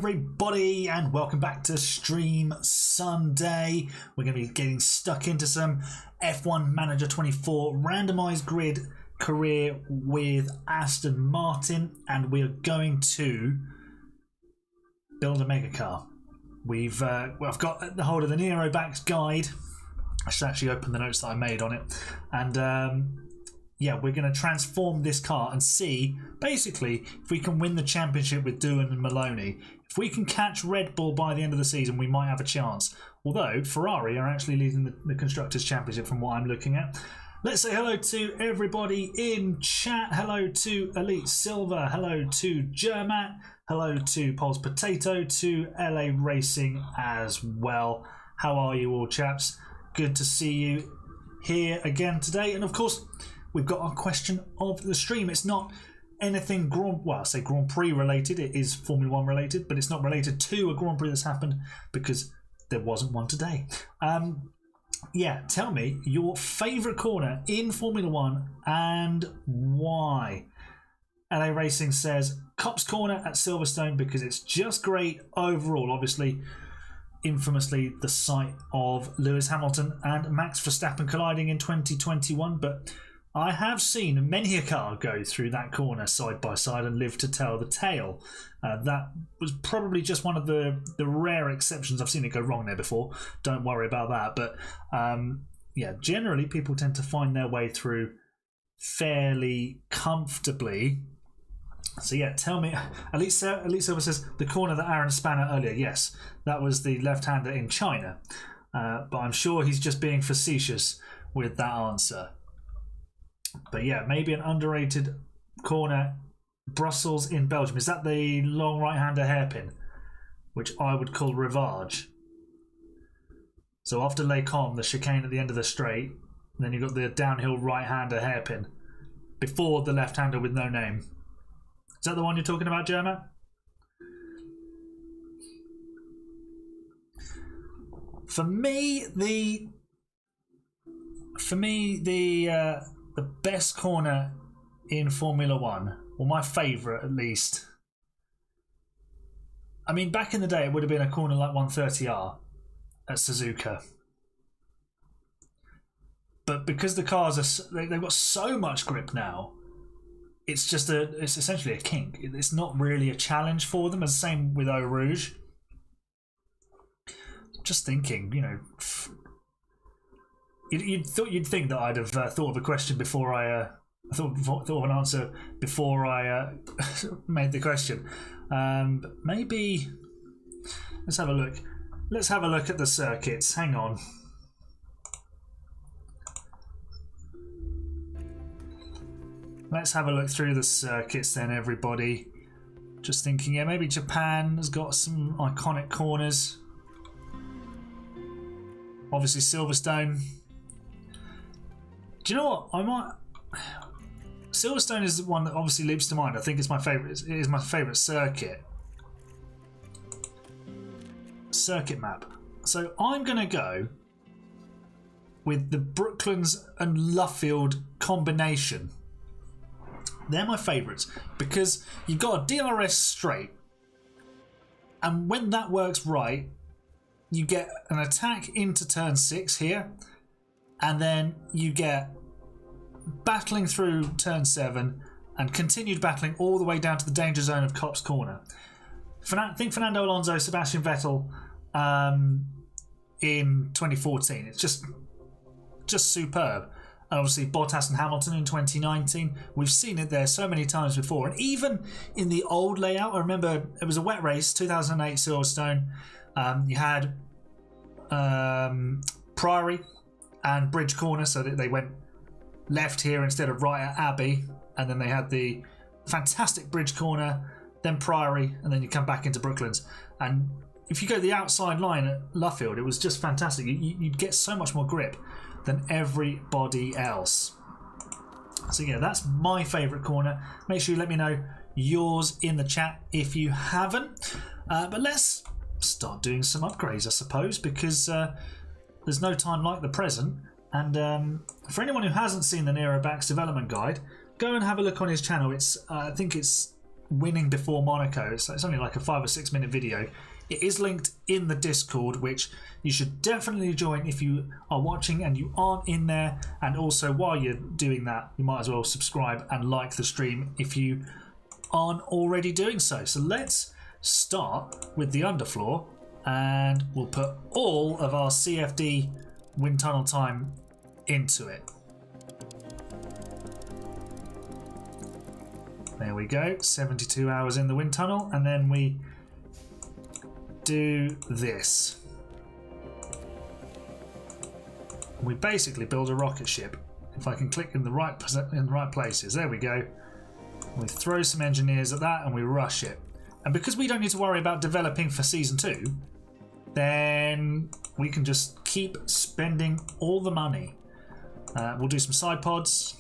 everybody, and welcome back to Stream Sunday. We're going to be getting stuck into some F1 Manager 24 randomised grid career with Aston Martin, and we are going to build a mega car. I've got the hold of the Nero Backs guide. I should actually open the notes that I made on it, and yeah, we're going to transform this car and see, basically, if we can win the championship with Doohan and Maloney. If we can catch Red Bull by the end of the season, we might have a chance. Although, Ferrari are actually leading the Constructors' Championship from what I'm looking at. Let's say hello to everybody in chat. Hello to Elite Silver. Hello to Germat. Hello to Pol's Potato. To LA Racing as well. How are you all, chaps? Good to see you here again today. And of course, we've got our question of the stream. It's not anything Grand Prix related. It is Formula One related, but it's not related to a Grand Prix that's happened because there wasn't one today. Yeah, tell me your favourite corner in Formula One and why. LA Racing says Copse Corner at Silverstone because it's just great overall. Obviously, infamously the site of Lewis Hamilton and Max Verstappen colliding in 2021, but I have seen many a car go through that corner side by side and live to tell the tale. That was probably just one of the rare exceptions. I've seen it go wrong there before. Don't worry about that. But yeah, generally people tend to find their way through fairly comfortably. So yeah, tell me. Elite Silver says the corner that Aaron span at earlier. Yes, that was the left-hander in China. But I'm sure he's just being facetious with that answer. But yeah, maybe an underrated corner, Brussels in Belgium. Is that the long right-hander hairpin, which I would call Rivage? So after Les Combes, the chicane at the end of the straight, and then you've got the downhill right-hander hairpin before the left-hander with no name. Is that the one you're talking about, German? For me, the best corner in Formula One, or my favourite at least. I mean, back in the day, it would have been a corner like 130R at Suzuka. But because the cars they've got so much grip now, it's essentially a kink. It's not really a challenge for them. As the same with Eau Rouge. Just thinking, you know. You'd think that I'd have thought of a question before I thought of an answer before I made the question. But maybe let's have a look. Let's have a look at the circuits. Hang on. Let's have a look through the circuits then, everybody. Just thinking, yeah, maybe Japan has got some iconic corners. Obviously, Silverstone. Do you know what? Silverstone is the one that obviously leaps to mind. I think it's my favourite. It is my favourite circuit map. So I'm going to go with the Brooklands and Luffield combination. They're my favourites because you've got a DRS straight, and when that works right, you get an attack into turn 6 here. And then you get battling through turn 7 and continued battling all the way down to the danger zone of Copse Corner. I think Fernando Alonso, Sebastian Vettel in 2014. It's just superb. And obviously Bottas and Hamilton in 2019. We've seen it there so many times before. And even in the old layout, I remember it was a wet race, 2008 Silverstone. You had Priory and Bridge Corner, so that they went left here instead of right at Abbey, and then they had the fantastic Bridge Corner, then Priory, and then you come back into Brooklands. And if you go the outside line at Luffield, it was just fantastic. You'd get so much more grip than everybody else. So yeah, that's my favourite corner. Make sure you let me know yours in the chat if you haven't. But let's start doing some upgrades, I suppose, because there's no time like the present. And for anyone who hasn't seen the Nero Backs development guide, go and have a look on his channel. It's I think it's winning before Monaco. It's only like a 5 or 6 minute video. It is linked in the Discord, which you should definitely join if you are watching and you aren't in there. And also, while you're doing that, you might as well subscribe and like the stream if you aren't already doing so. So let's start with the underfloor, and we'll put all of our CFD wind tunnel time into it. There we go, 72 hours in the wind tunnel, and then we do this. We basically build a rocket ship. If I can click in the right places, there we go. We throw some engineers at that and we rush it. And because we don't need to worry about developing for season 2, then we can just keep spending all the money. We'll do some side pods.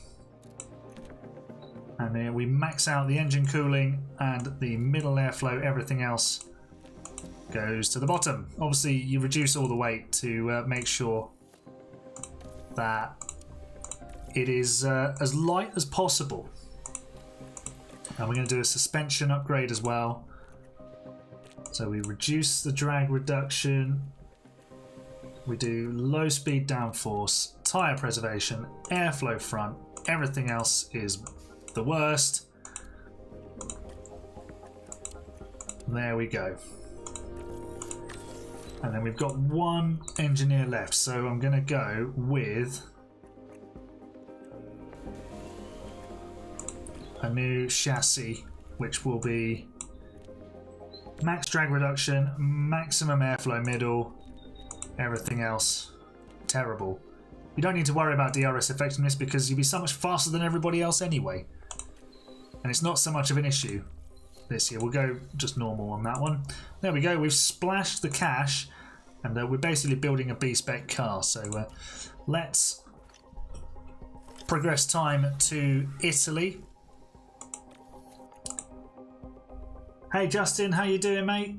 And then we max out the engine cooling and the middle airflow. Everything else goes to the bottom. Obviously, you reduce all the weight to make sure that it is as light as possible. And we're going to do a suspension upgrade as well. So we reduce the drag reduction. We do low speed downforce, tyre preservation, airflow front. Everything else is the worst. There we go. And then we've got one engineer left, so I'm going to go with a new chassis, which will be max drag reduction, maximum airflow middle, everything else terrible. You don't need to worry about DRS effectiveness because you'll be so much faster than everybody else anyway. And it's not so much of an issue this year. We'll go just normal on that one. There we go, we've splashed the cash, and we're basically building a B-spec car. So let's progress time to Italy. Hey Justin, how you doing, mate?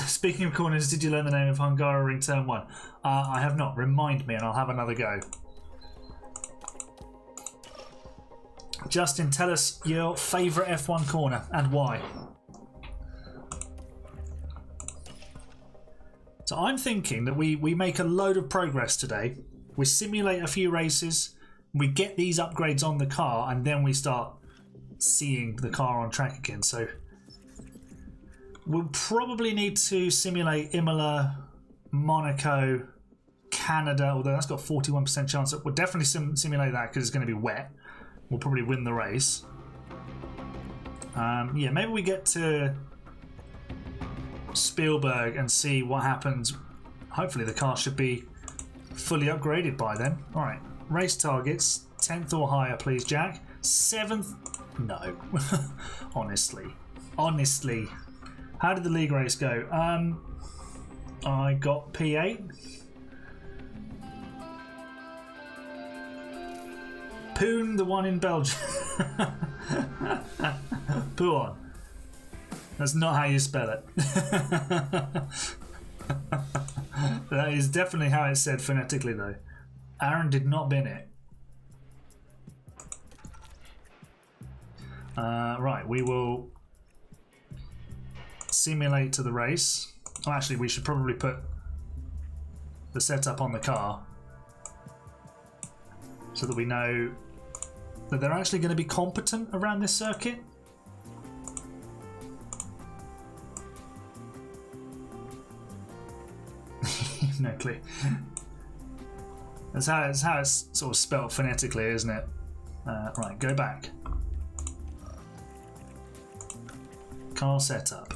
Speaking of corners, did you learn the name of Hungaroring Turn 1? I have not. Remind me and I'll have another go. Justin, tell us your favourite F1 corner and why. So I'm thinking that we make a load of progress today. We simulate a few races, we get these upgrades on the car, and then we start seeing the car on track again. So we'll probably need to simulate Imola, Monaco, Canada, although that's got 41% chance. We'll definitely simulate that because it's going to be wet. We'll probably win the race. Yeah, maybe we get to Spielberg and see what happens. Hopefully the car should be fully upgraded by then. Alright, race targets, 10th or higher please, Jack. 7th? No. Honestly. How did the league race go? I got P8. Poon, the one in Belgium. Poon. That's not how you spell it. That is definitely how it's said phonetically, though. Aaron did not bin it. Right, we will simulate to the race. Oh, actually, we should probably put the setup on the car so that we know that they're actually going to be competent around this circuit. No clue. That's how it's sort of spelled phonetically, isn't it? Right, go back. Car setup.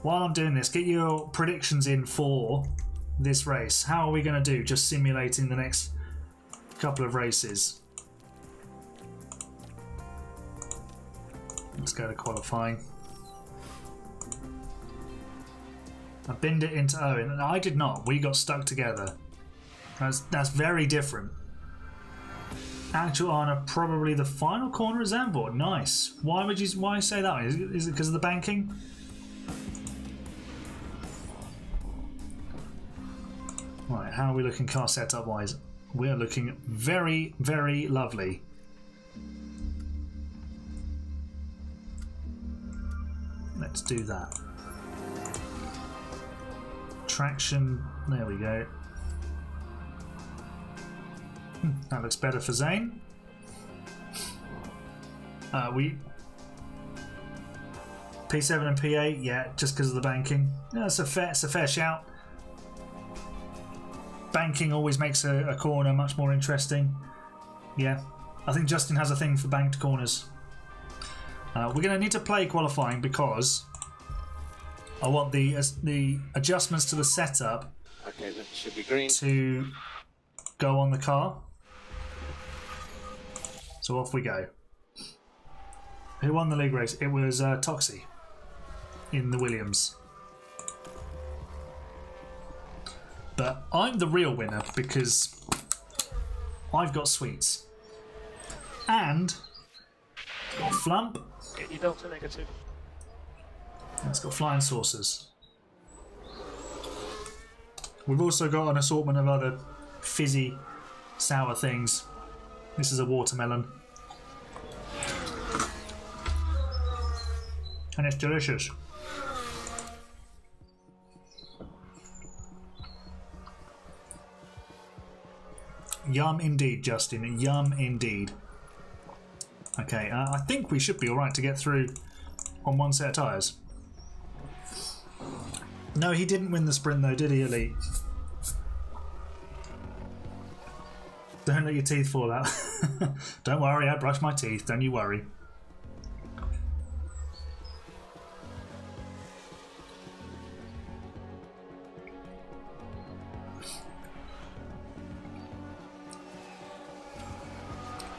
While I'm doing this, get your predictions in for this race. How are we going to do just simulating the next couple of races? Let's go to qualifying. I binned it into Owen, and I did not. We got stuck together. That's very different. Actual Arna, probably the final corner of Zandvoort. Nice. Why say that? Is it because of the banking? Right, how are we looking car setup wise? We're looking very, very lovely. Let's do that. Traction, there we go. That looks better for Zane. We P7 and P8, yeah, just because of the banking. Yeah, it's a fair shout. Banking always makes a corner much more interesting. Yeah, I think Justin has a thing for banked corners. We're going to need to play qualifying because I want the adjustments to the setup. Okay, that should be green. To go on the car. So off we go. Who won the league race? It was Toxie in the Williams. But I'm the real winner because I've got sweets. And Flump. Get your delta negative. It's got flying saucers. We've also got an assortment of other fizzy, sour things. This is a watermelon. And it's delicious. Yum indeed, Justin. Yum indeed. Okay, I think we should be alright to get through on one set of tyres. No, he didn't win the sprint though, did he, Elite? Don't let your teeth fall out. Don't worry, I brush my teeth, don't you worry.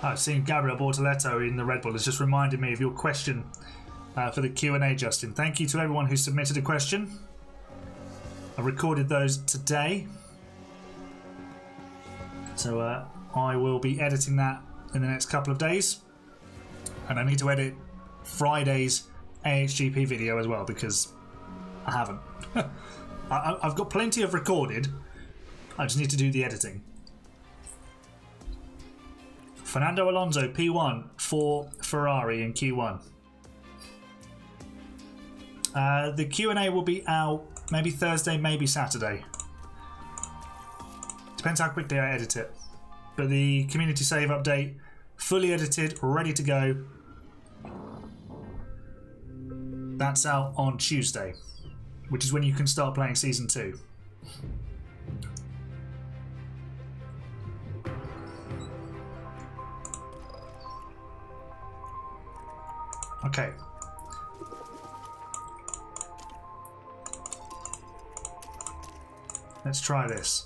I've seen Gabriel Bortoletto in the Red Bull has just reminded me of your question for the Q&A, Justin. Thank you to everyone who submitted a question. I recorded those today. So I will be editing that in the next couple of days. And I need to edit Friday's AHGP video as well because I haven't. I've got plenty of recorded. I just need to do the editing. Fernando Alonso, P1 for Ferrari in Q1. The Q&A will be out maybe Thursday, maybe Saturday. Depends how quickly I edit it. But the community save update, fully edited, ready to go. That's out on Tuesday, which is when you can start playing Season 2. Okay. Let's try this.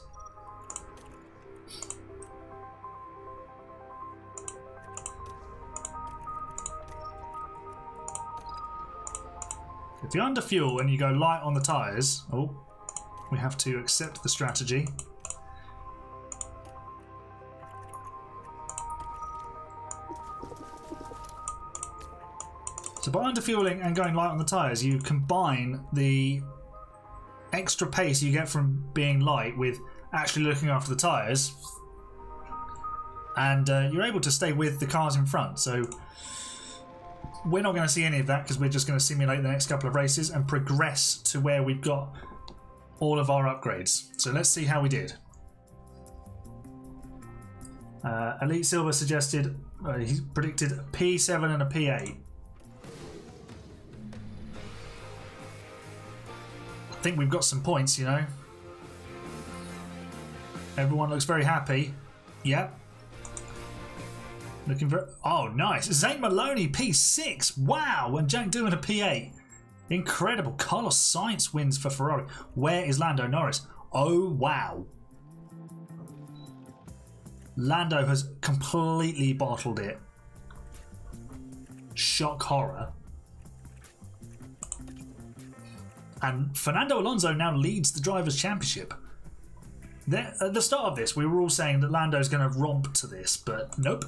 If you're under fuel and you go light on the tyres, oh, we have to accept the strategy. So by underfueling and going light on the tyres, you combine the extra pace you get from being light with actually looking after the tyres, and you're able to stay with the cars in front. So we're not going to see any of that because we're just going to simulate the next couple of races and progress to where we've got all of our upgrades. So let's see how we did. Elite Silver suggested, he predicted a P7 and a P8. I think we've got some points, you know. Everyone looks very happy. Yep. Looking for... Oh, nice. Zane Maloney, P6. Wow. And Jack doing a P8. Incredible. Carlos Sainz wins for Ferrari. Where is Lando Norris? Oh, wow. Lando has completely bottled it. Shock horror. And Fernando Alonso now leads the Drivers' Championship. At the start of this, we were all saying that Lando's going to romp to this, but nope.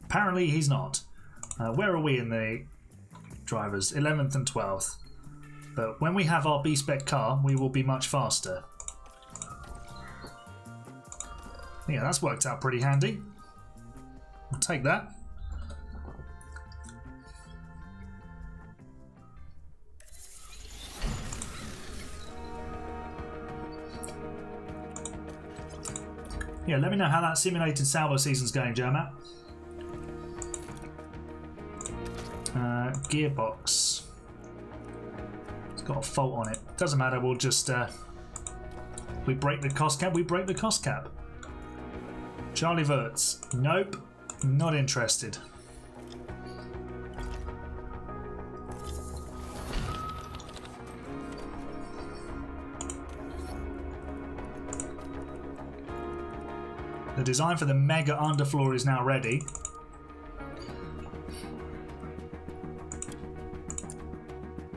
Apparently he's not. Where are we in the Drivers? 11th and 12th. But when we have our B-Spec car, we will be much faster. Yeah, that's worked out pretty handy. I'll take that. Yeah, let me know how that simulated salvo season's going, Jermat. Gearbox. It's got a fault on it. Doesn't matter, we'll just... we break the cost cap, we break the cost cap. Charlie Verts. Nope, not interested. The design for the mega underfloor is now ready.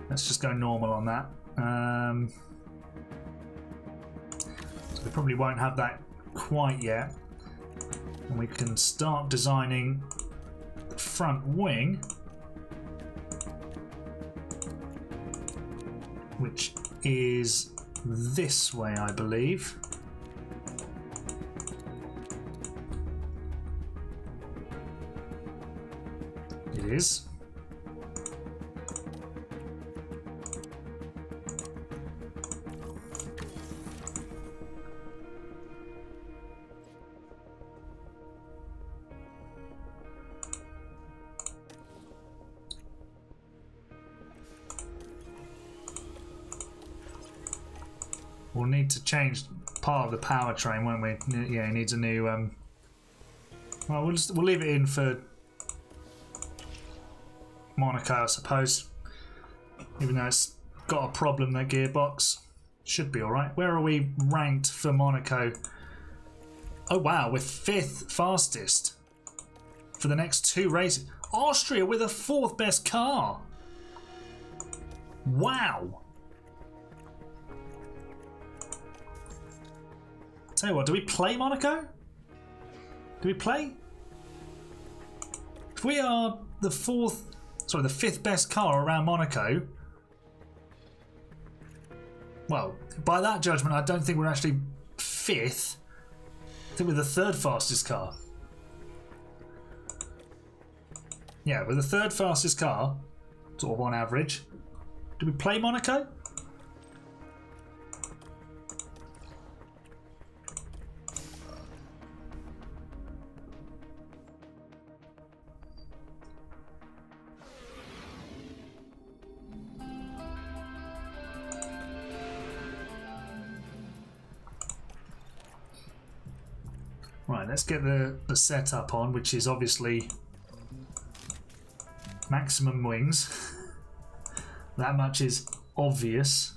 Let's just go normal on that. So we probably won't have that quite yet. And we can start designing the front wing, which is this way, I believe. It is. We'll need to change part of the powertrain, won't we? Yeah, it needs a new. Well, we'll leave it in for Monaco, I suppose. Even though it's got a problem, that gearbox should be all right. Where are we ranked for Monaco? Oh wow, we're 5th fastest for the next 2 races. Austria with a 4th best car. Wow. Tell you what, do we play Monaco? Do we play? If we are the 5th best car around Monaco, well, by that judgment, I don't think we're actually 5th. I think we're the 3rd fastest car. Yeah, we're the 3rd fastest car, sort of on average. Do we play Monaco? Right, let's get the setup on, which is obviously maximum wings. That much is obvious.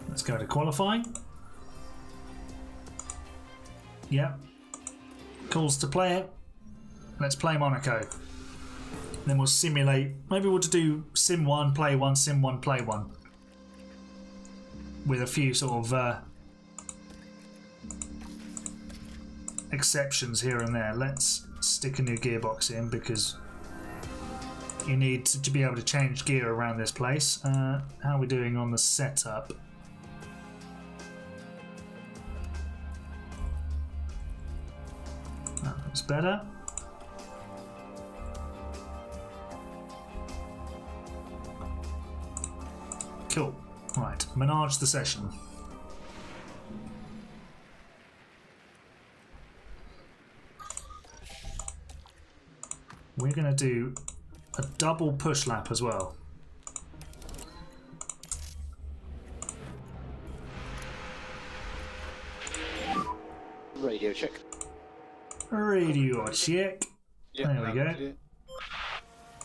Let's go to qualifying. Yep. Calls to play it. Let's play Monaco. Then we'll simulate. Maybe we'll just do Sim 1, Play 1, Sim 1, Play 1. With a few sort of exceptions here and there. Let's stick a new gearbox in because you need to be able to change gear around this place. How are we doing on the setup? That looks better. Cool. Right, menage the session. We're going to do a double push lap as well. Radio check. Radio check. Yep, There we go. clear.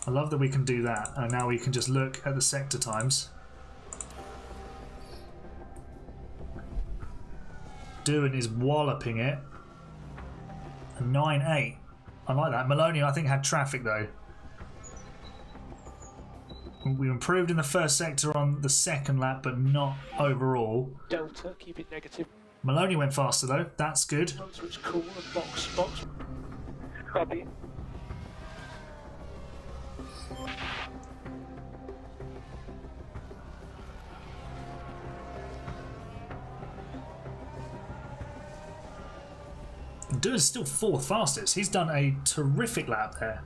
I love that we can do that, and now we can just look at the sector times. Doing is walloping it. 9.8. I like that. Maloney, I think, had traffic though. We improved in the first sector on the second lap, but not overall. Delta, keep it negative. Maloney went faster though, that's good. So it's cool and box. Copy. Dude's still 4th fastest. He's done a terrific lap there.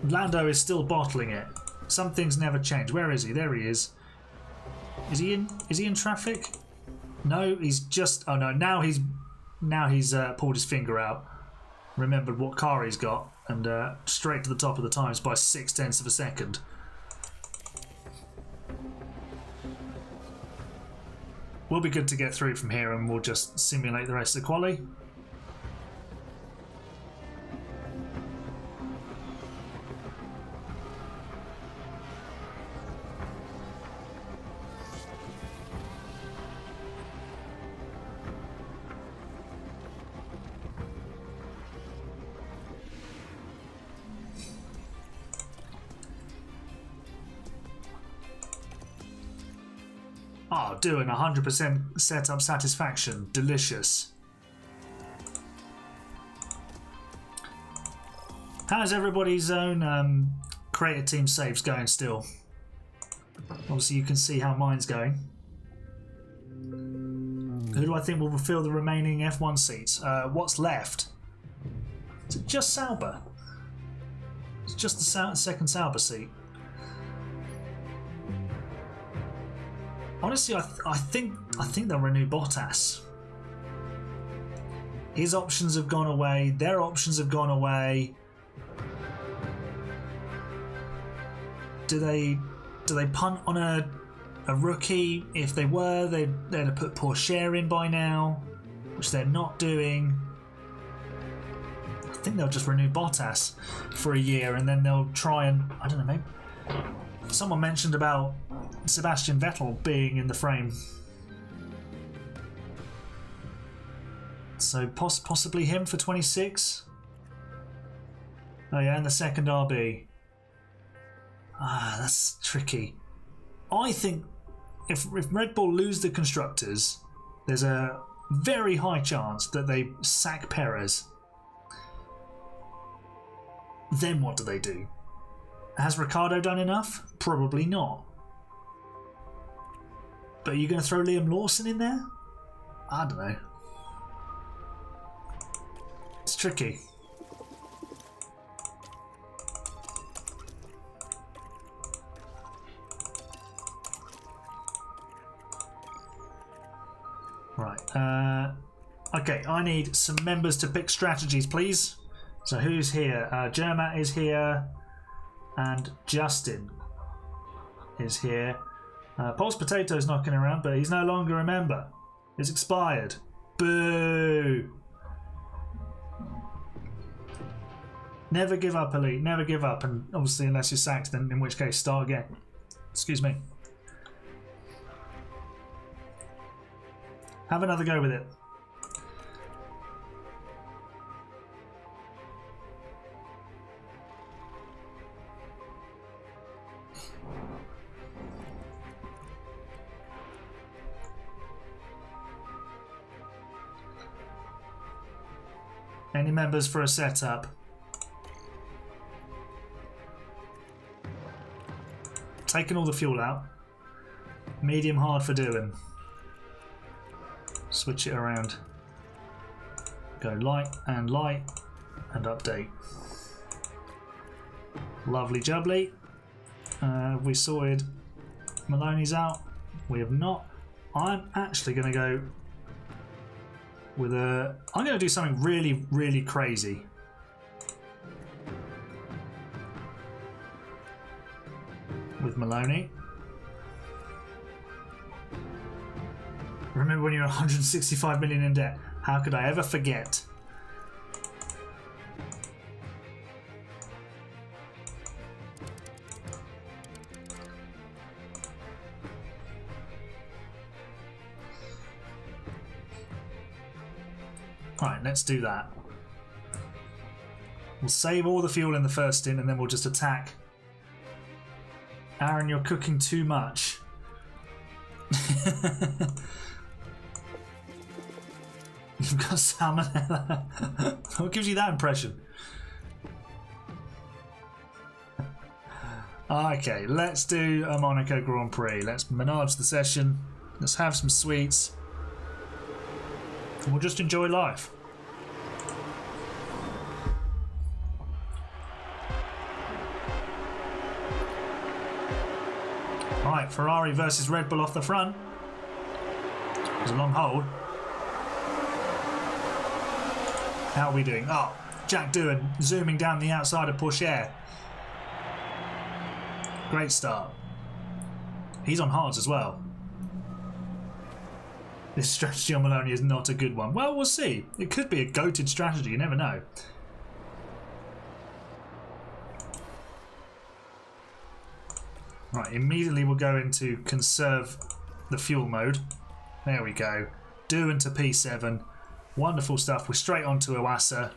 Lando is still bottling it. Some things never change. Where is he? There he is. Is he in traffic? No, he's just. Oh no! Now he's pulled his finger out, remembered what car he's got, and straight to the top of the times by 0.6 of a second. We'll be good to get through from here, and we'll just simulate the rest of the quali. Oh, doing 100% setup satisfaction. Delicious. How's everybody's own creator team saves going still? Obviously you can see how mine's going. Who do I think will fill the remaining F1 seats? What's left? Is it just Sauber? It's just the second Sauber seat. Honestly, I think they'll renew Bottas. His options have gone away. Their options have gone away. Do they punt on a rookie? If they were, they'd have put Porsche in by now, which they're not doing. I think they'll just renew Bottas for a year, and then they'll try and, I don't know, maybe someone mentioned about Sebastian Vettel being in the frame, so possibly him for 26. Oh yeah, and the second RB. That's tricky. I think if Red Bull lose the constructors, there's a very high chance that they sack Perez. Then what do they do? Has Ricciardo done enough? Probably not. But are you going to throw Liam Lawson in there? I don't know. It's tricky. Right. Okay, I need some members to pick strategies, please. So who's here? Jermat is here. And Justin is here. Pulse Potato's knocking around, but he's no longer a member. It's expired. Boo! Never give up, Elite. Never give up. And obviously, unless you're sacked, then in which case, start again. Excuse me. Have another go with it. Any members for a setup? Taking all the fuel out. Medium hard for doing. Switch it around. Go light and update. Lovely jubbly. We sorted Maloney's out. We have not. I'm actually going to go with a... I'm going to do something really, really crazy. With Maloney. Remember when you were 165 million in debt? How could I ever forget? Right, let's do that. We'll save all the fuel in the first stint and then we'll just attack Aaron, you're cooking too much. You've got salmonella. What gives you that impression? Okay, let's do a Monaco Grand Prix. Let's menage the session. Let's have some sweets. And we'll just enjoy life. Right, Ferrari versus Red Bull off the front. There's a long hold. How are we doing? Oh, Jack Doohan zooming down the outside of Pourchaire. Great start. He's on hards as well. This strategy on Maloney is not a good one. Well, we'll see. It could be a goated strategy, you never know. Right, immediately we'll go into conserve the fuel mode. There we go. Doohan to P7. Wonderful stuff. We're straight on to Iwasa.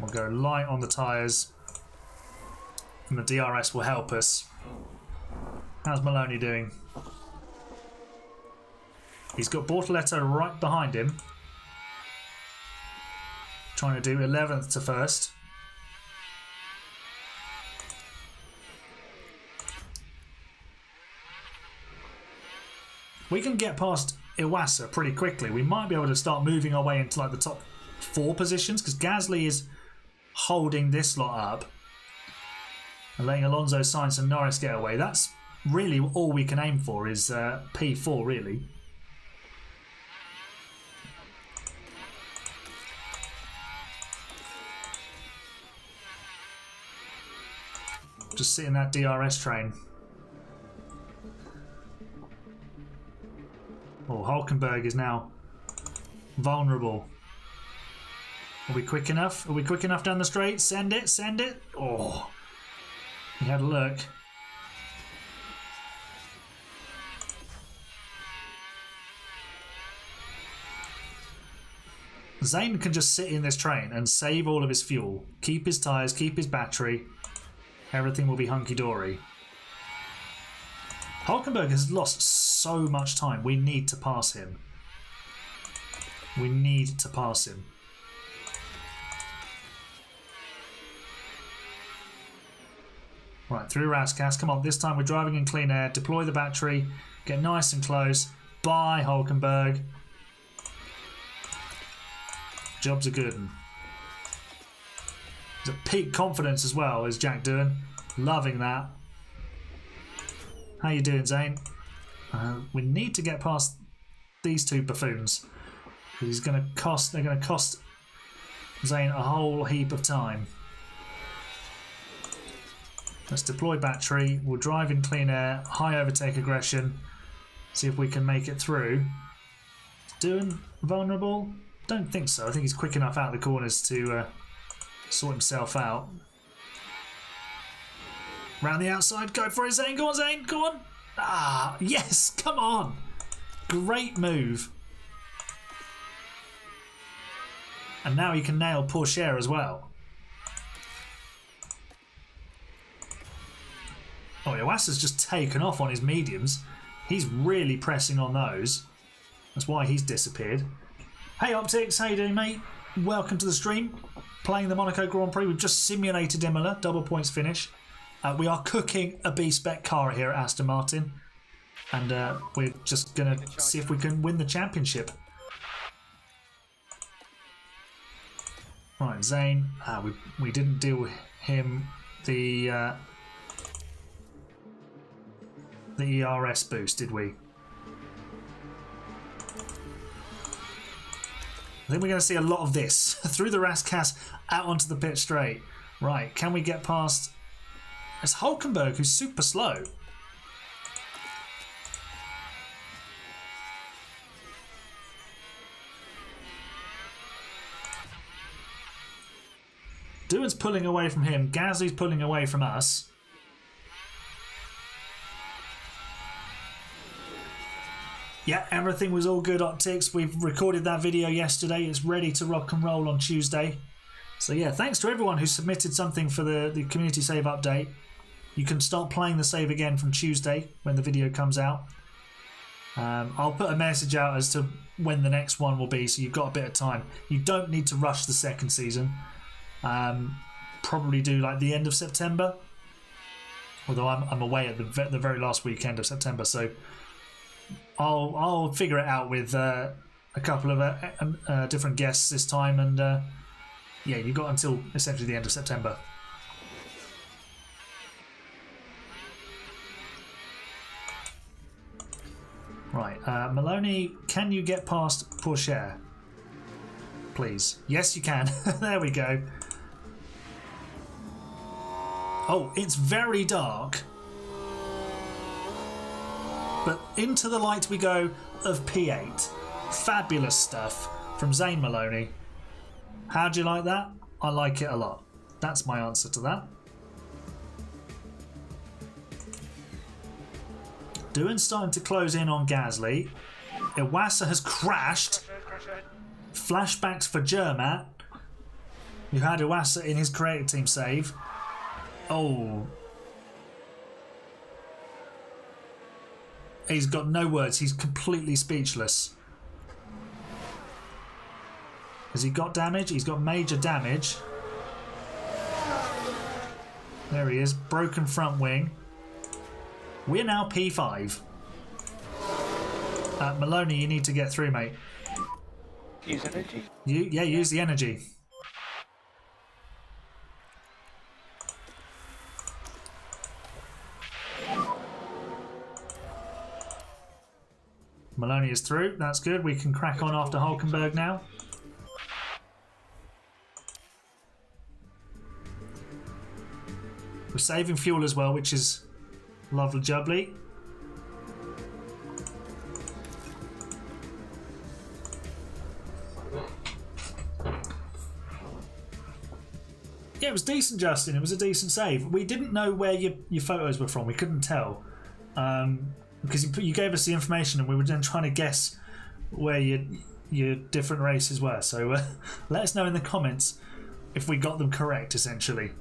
We'll go light on the tyres. And the DRS will help us. How's Maloney doing? He's got Bortoletto right behind him. Trying to do 11th to first. We can get past Iwasa pretty quickly. We might be able to start moving our way into like the top 4 positions because Gasly is holding this lot up and letting Alonso, Sainz and Norris get away. That's really all we can aim for is P4 really. Just sit in that DRS train. Oh, Hulkenberg is now vulnerable. Are we quick enough? Are we quick enough down the straight? Send it, send it. Oh, he had a look. Zane can just sit in this train and save all of his fuel. Keep his tyres, keep his battery. Everything will be hunky-dory. Hulkenberg has lost so much time. We need to pass him. We need to pass him. Right, through Raskas. Come on, this time we're driving in clean air. Deploy the battery. Get nice and close. Bye, Hulkenberg. Job's a good one. He's at peak confidence as well, is Jack Doohan. Loving that. How you doing, Zane? We need to get past these two buffoons. He's going to cost. They're going to cost Zane a whole heap of time. Let's deploy battery. We'll drive in clean air. High overtake aggression. See if we can make it through. Doohan vulnerable? Don't think so. I think he's quick enough out of the corners to sort himself out. Round the outside, go for it, Zane. Go on, Zane. Go on. Ah, yes. Come on. Great move. And now he can nail Pourchaire as well. Oh, Iwasa's just taken off on his mediums. He's really pressing on those. That's why he's disappeared. Hey Optics, how you doing, mate? Welcome to the stream. Playing the Monaco Grand Prix. We've just simulated Imola, double points finish. We are cooking a B-spec car here at Aston Martin. And we're just going to see if we can win the championship. Right, Zane. We didn't deal him the ERS boost, did we? I think we're going to see a lot of this. Through the Raskas, out onto the pit straight. Right, can we get past... It's Hulkenberg who's super slow. Doohan's pulling away from him. Gasly's pulling away from us. Yeah, everything was all good, Optics. We've recorded that video yesterday. It's ready to rock and roll on Tuesday. So yeah, thanks to everyone who submitted something for the community save update. You can start playing the save again from Tuesday when the video comes out. I'll put a message out as to when the next one will be, so you've got a bit of time. You don't need to rush the second season. Probably do like the end of September. Although I'm away at the very last weekend of September, so I'll figure it out with a couple of different guests this time, and yeah, you've got until essentially the end of September. Right, Maloney, can you get past Pourchaire? Please. Yes, you can. There we go. Oh, it's very dark. But into the light we go of P8. Fabulous stuff from Zane Maloney. How do you like that? I like it a lot. That's my answer to that. Doohan's starting to close in on Gasly. Iwasa has crashed. Flashbacks for Germat, who had Iwasa in his creative team save. Oh. He's got no words. He's completely speechless. Has he got damage? He's got major damage. There he is. Broken front wing. We're now P5. Maloney, you need to get through, mate. Use energy? Yeah, use the energy. Maloney is through. That's good. We can crack on after Hulkenberg now. We're saving fuel as well, which is lovely jubbly. Yeah, it was decent, Justin. It was a decent save. We didn't know where your photos were from. We couldn't tell. Because you gave us the information and we were then trying to guess where your different races were. So let us know in the comments if we got them correct, essentially.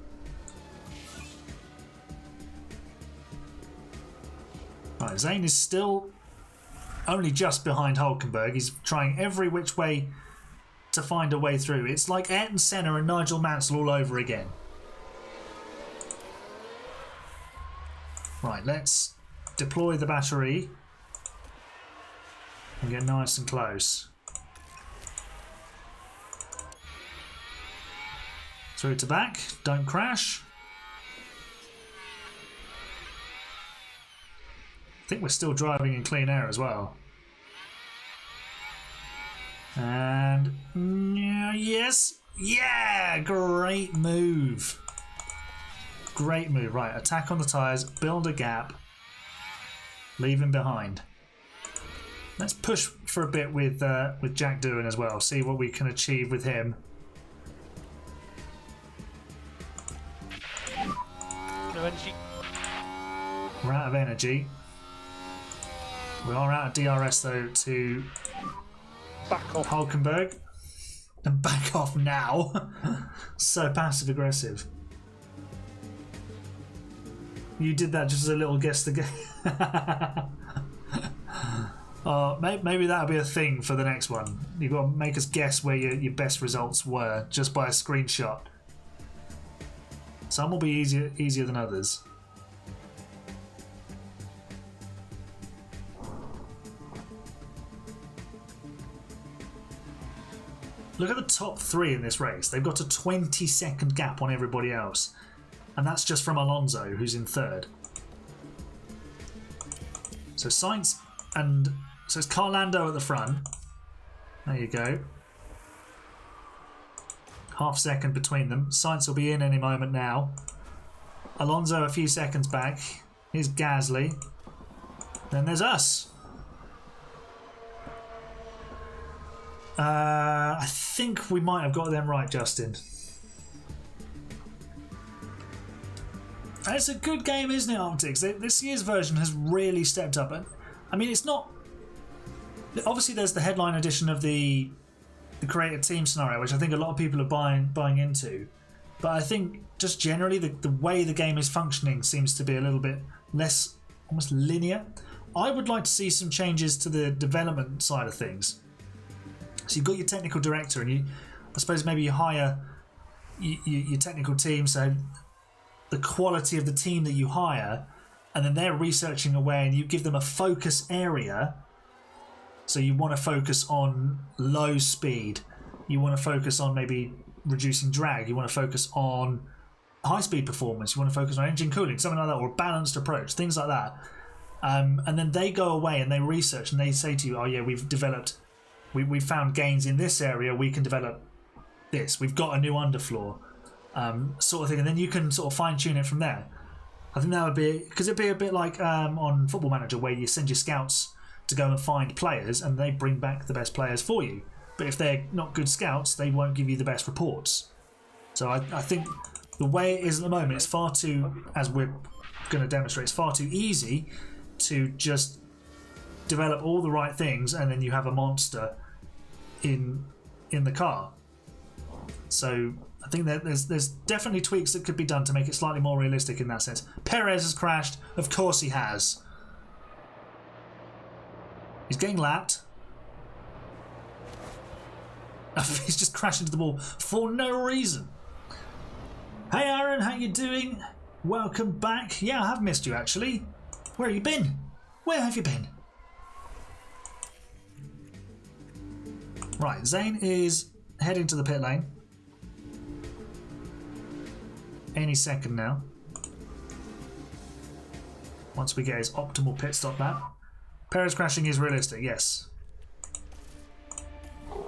Right, Zane is still only just behind Hulkenberg. He's trying every which way to find a way through. It's like Ayrton Senna and Nigel Mansell all over again. Right, let's deploy the battery and get nice and close. Through to back, don't crash. I think we're still driving in clean air as well. And yes, yeah, great move. Great move. Right, attack on the tyres, build a gap, leave him behind. Let's push for a bit with Jack Doohan as well. See what we can achieve with him. No energy. We're out of energy. We are out of DRS though to Back off. Hulkenberg. And back off now. So passive aggressive. You did that just as a little guess to get. Maybe that'll be a thing for the next one. You've got to make us guess where your best results were just by a screenshot. Some will be easier than others. Look at the top three in this race. They've got a 20-second gap on everybody else. And that's just from Alonso, who's in third. So Sainz and... So it's Carlando at the front. There you go. Half second between them. Sainz will be in any moment now. Alonso a few seconds back. Here's Gasly. Then there's us. I think we might have got them right, Justin. It's a good game, isn't it, Optics? This year's version has really stepped up. I mean, it's not obviously there's the headline edition of the created team scenario, which I think a lot of people are buying into. But I think just generally the way the game is functioning seems to be a little bit less almost linear. I would like to see some changes to the development side of things. So you've got your technical director, and I suppose maybe you hire your technical team, so the quality of the team that you hire, and then they're researching away, and you give them a focus area. So you want to focus on low speed, you want to focus on maybe reducing drag, you want to focus on high speed performance, you want to focus on engine cooling, something like that, or a balanced approach, things like that. And then they go away and they research and they say to you, oh yeah, we've found gains in this area, we can develop this, we've got a new underfloor, sort of thing, and then you can sort of fine tune it from there. I think that would be, because it'd be a bit like on Football Manager, where you send your scouts to go and find players and they bring back the best players for you. But if they're not good scouts, they won't give you the best reports. So I think the way it is at the moment, it's far too, as we're going to demonstrate, it's far too easy to just develop all the right things and then you have a monster in the car. So I think that there's definitely tweaks that could be done to make it slightly more realistic in that sense. Perez has crashed. Of course he has. He's getting lapped. He's just crashed into the wall for no reason. Hey Aaron, how you doing? Welcome back. Yeah, I have missed you actually. Where have you been? Where have you been? Right, Zane is heading to the pit lane. Any second now. Once we get his optimal pit stop back. Perez crashing is realistic, yes.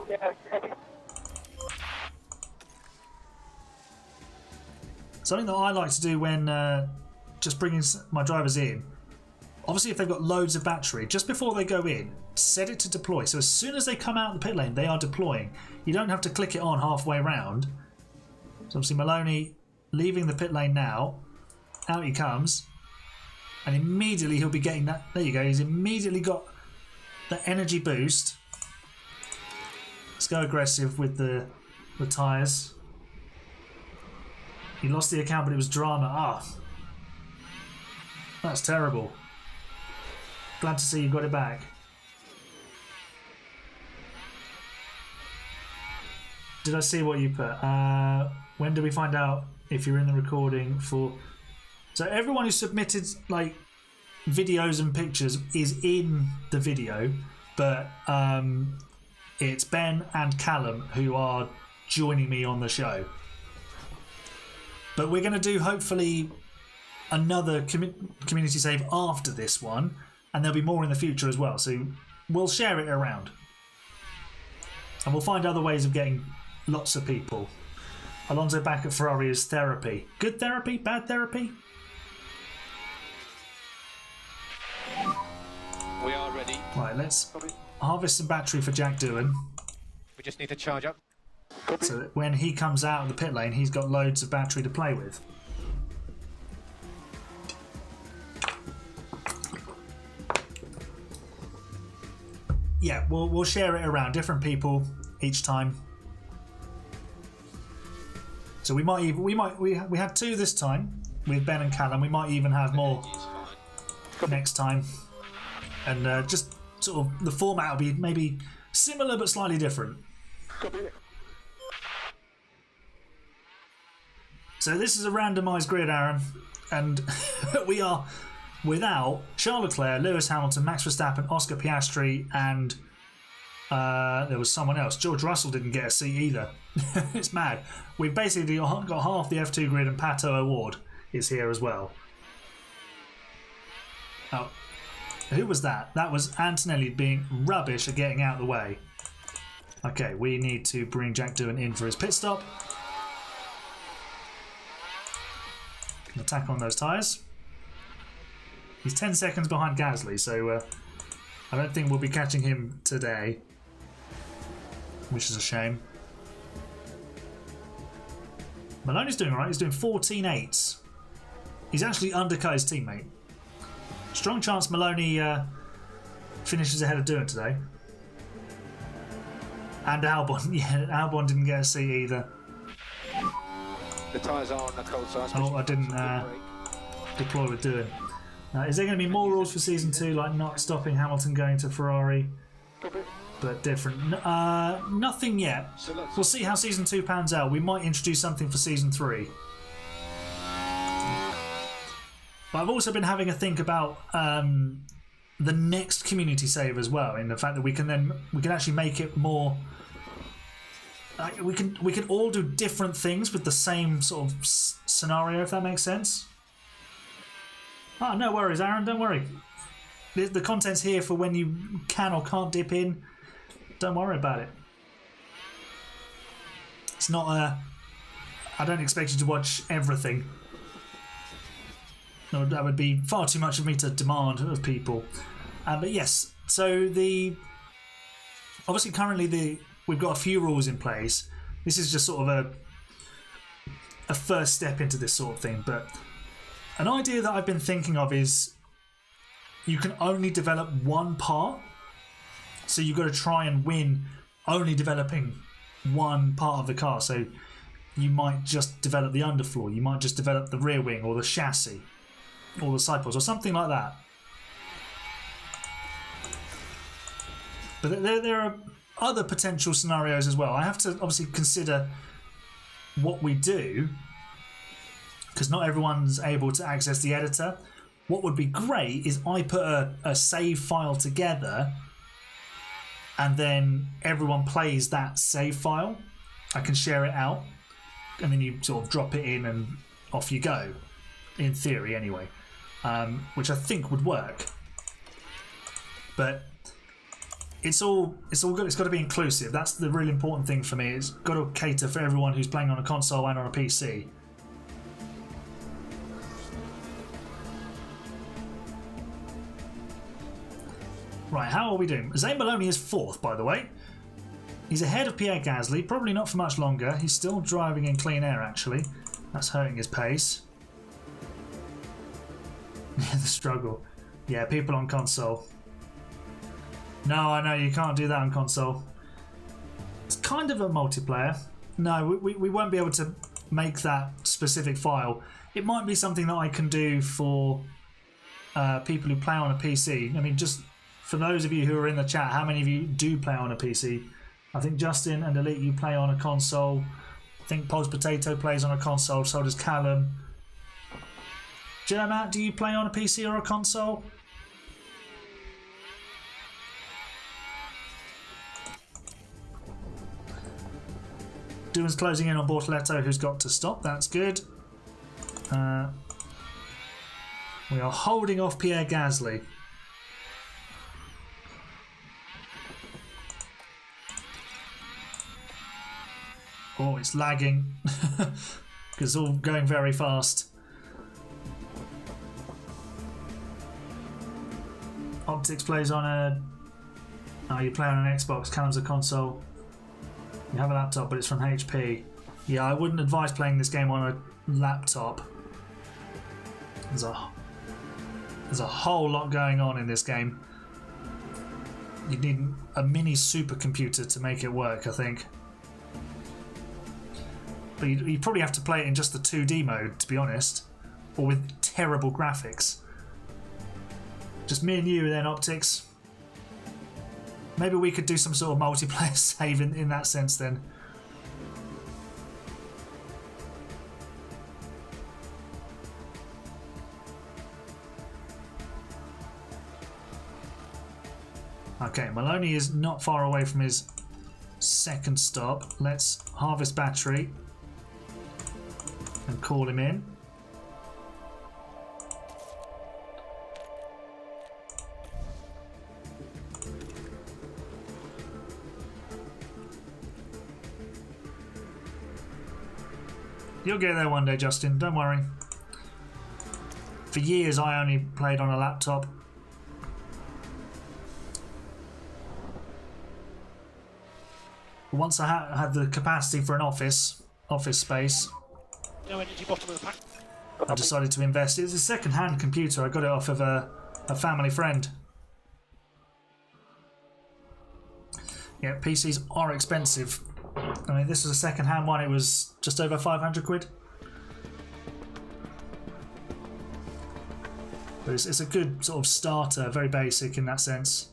Yeah. Something that I like to do when just bringing my drivers in, obviously if they've got loads of battery, just before they go in, set it to deploy. So as soon as they come out of the pit lane, they are deploying. You don't have to click it on halfway round. So obviously Maloney leaving the pit lane now. Out he comes. And immediately he'll be getting that. There you go. He's immediately got the energy boost. Let's go aggressive with the tyres. He lost the account, but it was drama. Ah, that's terrible. Glad to see you got it back. Did I see what you put? When do we find out if you're in the recording for... So everyone who submitted like videos and pictures is in the video, but it's Ben and Callum who are joining me on the show. But we're going to do hopefully another community save after this one, and there'll be more in the future as well. So we'll share it around, and we'll find other ways of getting lots of people. Alonso back at Ferrari is therapy. Good therapy? Bad therapy? We are ready. Right, let's harvest some battery for Jack Doohan. We just need to charge up. So that when he comes out of the pit lane, he's got loads of battery to play with. Yeah, we'll share it around different people each time. So we had two this time with Ben and Callum. We might even have more next time. And just sort of the format will be maybe similar but slightly different. So this is a randomised grid, Aaron, and we are without Charles Leclerc, Lewis Hamilton, Max Verstappen, Oscar Piastri, and there was someone else. George Russell didn't get a seat either. It's mad. We've basically got half the F2 grid, and Pato O'Ward is here as well. Oh, who was that? That was Antonelli being rubbish at getting out of the way. Okay, we need to bring Jack Doohan in for his pit stop. Attack on those tyres. He's 10 seconds behind Gasly, so I don't think we'll be catching him today, which is a shame. Maloney's doing alright, he's doing 14.8s. He's actually undercut his teammate. Strong chance Maloney finishes ahead of Doohan today. And Albon, yeah, Albon didn't get a seat either. The tyres are on the cold side. Oh, I didn't deploy with doing. Is there going to be more rules for Season 2, like not stopping Hamilton going to Ferrari, but different? Nothing yet. We'll see how Season 2 pans out. We might introduce something for Season 3. But I've also been having a think about the next community save as well, in the fact that we can actually make it more. We can all do different things with the same sort of scenario, if that makes sense. Oh, no worries, Aaron. Don't worry. The content's here for when you can or can't dip in. Don't worry about it. It's not I don't expect you to watch everything. No, that would be far too much of me to demand of people. But yes, so obviously currently we've got a few rules in place. This is just sort of a first step into this sort of thing. But an idea that I've been thinking of is you can only develop one part. So you've got to try and win only developing one part of the car. So you might just develop the underfloor. You might just develop the rear wing or the chassis or the side pods or something like that. But there are other potential scenarios as well. I have to obviously consider what we do, because not everyone's able to access the editor. What would be great is I put a save file together and then everyone plays that save file. I can share it out and then you sort of drop it in and off you go, in theory anyway, which I think would work. But it's all good. It's got to be inclusive. That's the really important thing for me. It's got to cater for everyone who's playing on a console and on a PC. Right, how are we doing? Zane Maloney is 4th, by the way. He's ahead of Pierre Gasly, probably not for much longer. He's still driving in clean air, actually. That's hurting his pace. The struggle. Yeah, people on console. No, I know, you can't do that on console. It's kind of a multiplayer. No, we won't be able to make that specific file. It might be something that I can do for people who play on a PC. I mean, just for those of you who are in the chat, how many of you do play on a PC? I think Justin and Elite, you play on a console. I think Pulse Potato plays on a console, so does Callum. Do you know, Matt, do you play on a PC or a console? Doohan's closing in on Bortoletto, who's got to stop. That's good. We are holding off Pierre Gasly. Oh, it's lagging because it's all going very fast. Optics plays on a... Oh, you play on an Xbox, Callum's a console. You have a laptop, but it's from HP. Yeah, I wouldn't advise playing this game on a laptop. There's a whole lot going on in this game. You need a mini supercomputer to make it work, I think. But you probably have to play it in just the 2D mode, to be honest, or with terrible graphics. Just me and you and then Optics. Maybe we could do some sort of multiplayer save in that sense then. Okay, Maloney is not far away from his second stop. Let's harvest battery and call him in. You'll get there one day, Justin, don't worry. For years I only played on a laptop. Once I had the capacity for an office space, No energy, bottom of the pack. I decided to invest. It's a second-hand computer. I got it off of a family friend. Yeah, PCs are expensive. I mean, this was a second-hand one. It was just over 500 quid. But it's a good sort of starter, very basic in that sense.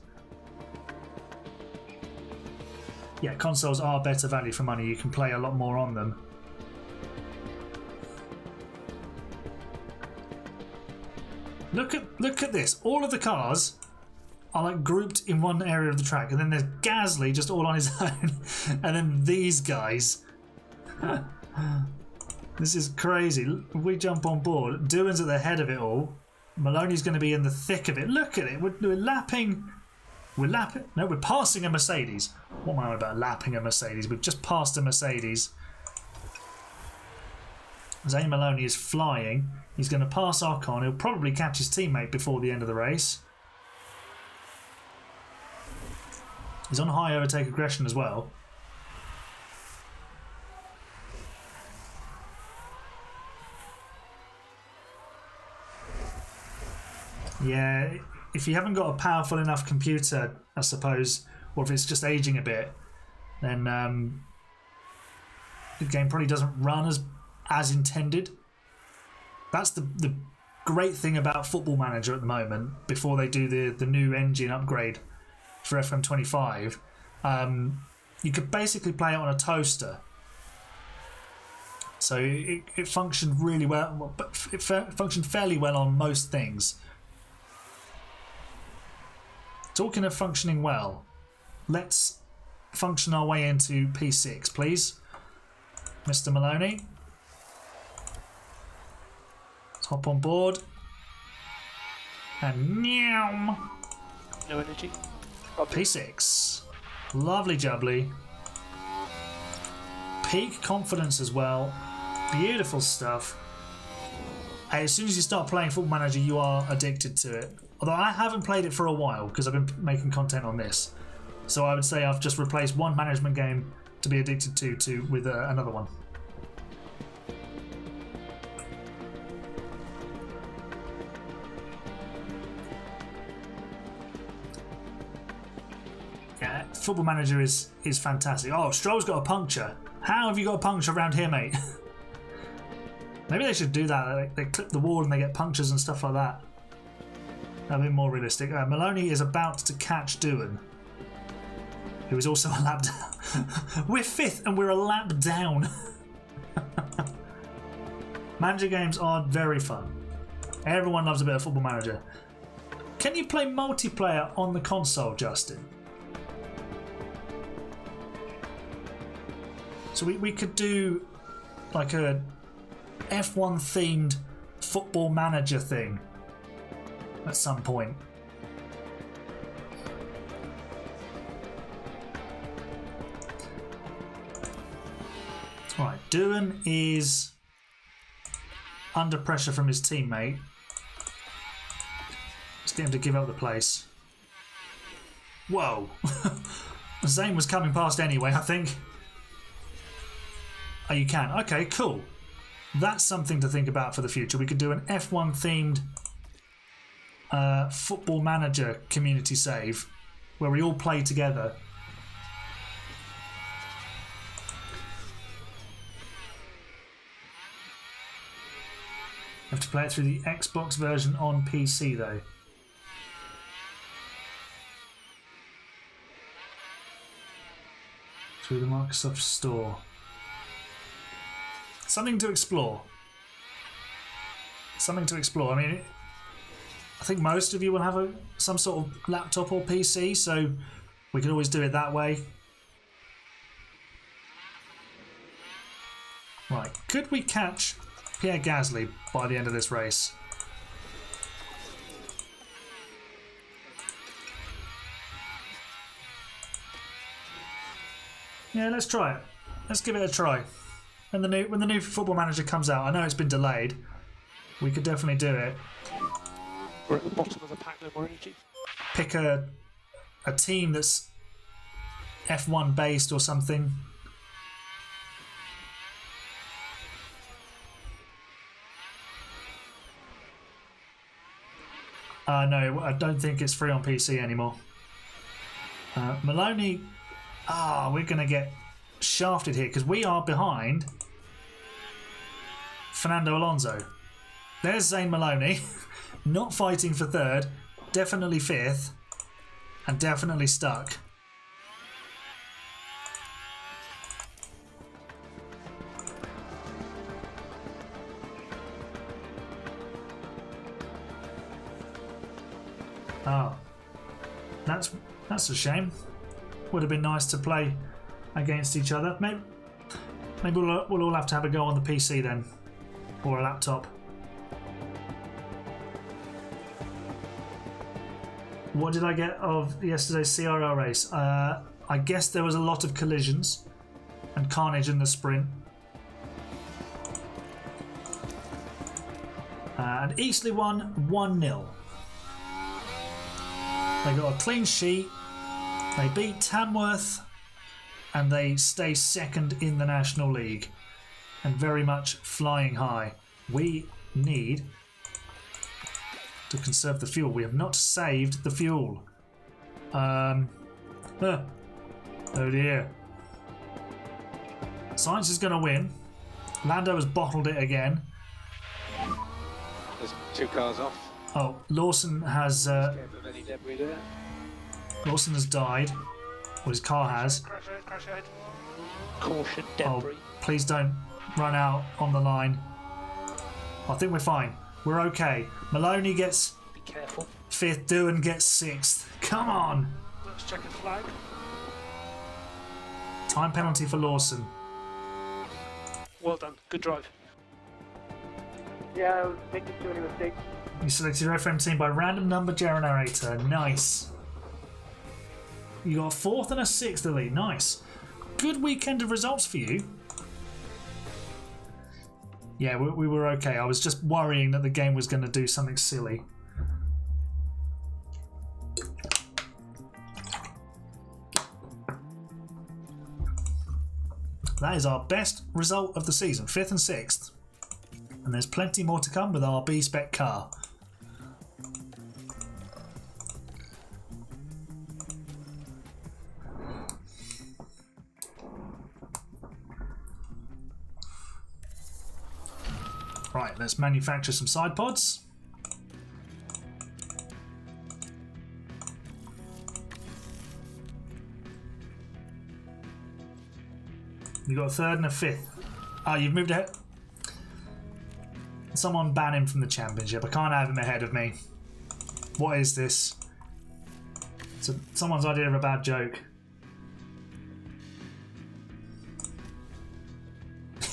Yeah, consoles are better value for money. You can play a lot more on them. Look at this. All of the cars are like grouped in one area of the track, and then there's Gasly just all on his own, and then these guys. This is crazy. If we jump on board, Doohan's at the head of it all. Maloney's going to be in the thick of it. Look at it. We're lapping. We're lapping. No, we're passing a Mercedes. What am I on about? Lapping a Mercedes. We've just passed a Mercedes. Zane Maloney is flying. He's going to pass Ocon. He'll probably catch his teammate before the end of the race. He's on high overtake aggression as well. Yeah, if you haven't got a powerful enough computer, I suppose, or if it's just aging a bit, then the game probably doesn't run as intended. That's the great thing about Football Manager at the moment, before they do the new engine upgrade for FM25. You could basically play it on a toaster. So it functioned really well, but it functioned fairly well on most things. Talking of functioning well, let's function our way into P6, please. Mr. Maloney. Let's hop on board. And meow. No energy. P6. Lovely jubbly. Peak confidence as well. Beautiful stuff. As soon as you start playing Football Manager, you are addicted to it. Although I haven't played it for a while because I've been making content on this. So I would say I've just replaced one management game to be addicted to with another one. Yeah, Football Manager is fantastic. Oh, Stroll's got a puncture. How have you got a puncture around here, mate? Maybe they should do that. They clip the wall and they get punctures and stuff like that. That'd be more realistic. Maloney is about to catch Doohan, who is also a lap down. We're fifth and we're a lap down. Manager games are very fun. Everyone loves a bit of Football Manager. Can you play multiplayer on the console, Justin? So we could do like a F1 themed Football Manager thing at some point. Alright, Doohan is under pressure from his teammate. Let's get him to give up the place. Whoa! Zane was coming past anyway, I think. Oh, you can. Okay, cool. That's something to think about for the future. We could do an F1 themed Football Manager community save where we all play together. Have to play it through the Xbox version on PC though. Through the Microsoft Store. Something to explore. Something to explore. I mean, I think most of you will have some sort of laptop or PC, so we can always do it that way. Right, could we catch Pierre Gasly by the end of this race? Yeah, let's try it. Let's give it a try. When the new Football Manager comes out, I know it's been delayed. We could definitely do it. We're at the bottom of the pack, no more energy. Pick a team that's F1 based or something. No, I don't think it's free on PC anymore. Maloney, we're going to get shafted here because we are behind Fernando Alonso. There's Zane Maloney, not fighting for third, definitely fifth, and definitely stuck. Oh, that's a shame. Would have been nice to play against each other. Maybe we'll all have to have a go on the PC then, or a laptop. What did I get of yesterday's CRL race? I guess there was a lot of collisions and carnage in the sprint. And Eastleigh won 1-0. They got a clean sheet. They beat Tamworth and they stay second in the National League and very much flying high. We need to conserve the fuel. We have not saved the fuel. Oh dear. Science is going to win. Lando has bottled it again. There's 2 cars off. Oh, Lawson has Lawson has died. Or his car has. Crash ahead. Caution, debris. Oh, please don't run out on the line. I think we're fine. We're okay. Maloney gets Be careful. 5th, Doohan gets 6th. Come on! Let's check his flag. Time penalty for Lawson. Well done. Good drive. Yeah, I was making too many mistakes. You selected your FM team by random number generator. Nice. You got a 4th and a 6th elite. Nice. Good weekend of results for you. Yeah, we were okay. I was just worrying that the game was going to do something silly. That is our best result of the season. 5th and 6th. And there's plenty more to come with our B-Spec car. Right, let's manufacture some side pods. You got a 3rd and a 5th. Oh, you've moved ahead. Someone ban him from the championship. I can't have him ahead of me. What is this? It's someone's idea of a bad joke.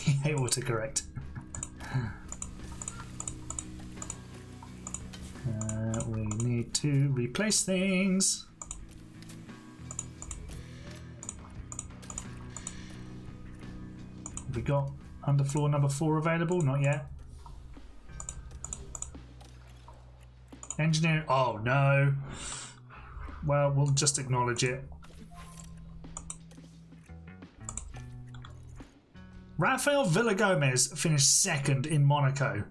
He hate autocorrect. We need to replace things. Have we got underfloor number 4 available? Not yet. Engineer. Oh no. Well, we'll just acknowledge it. Rafael Villagomez finished 2nd in Monaco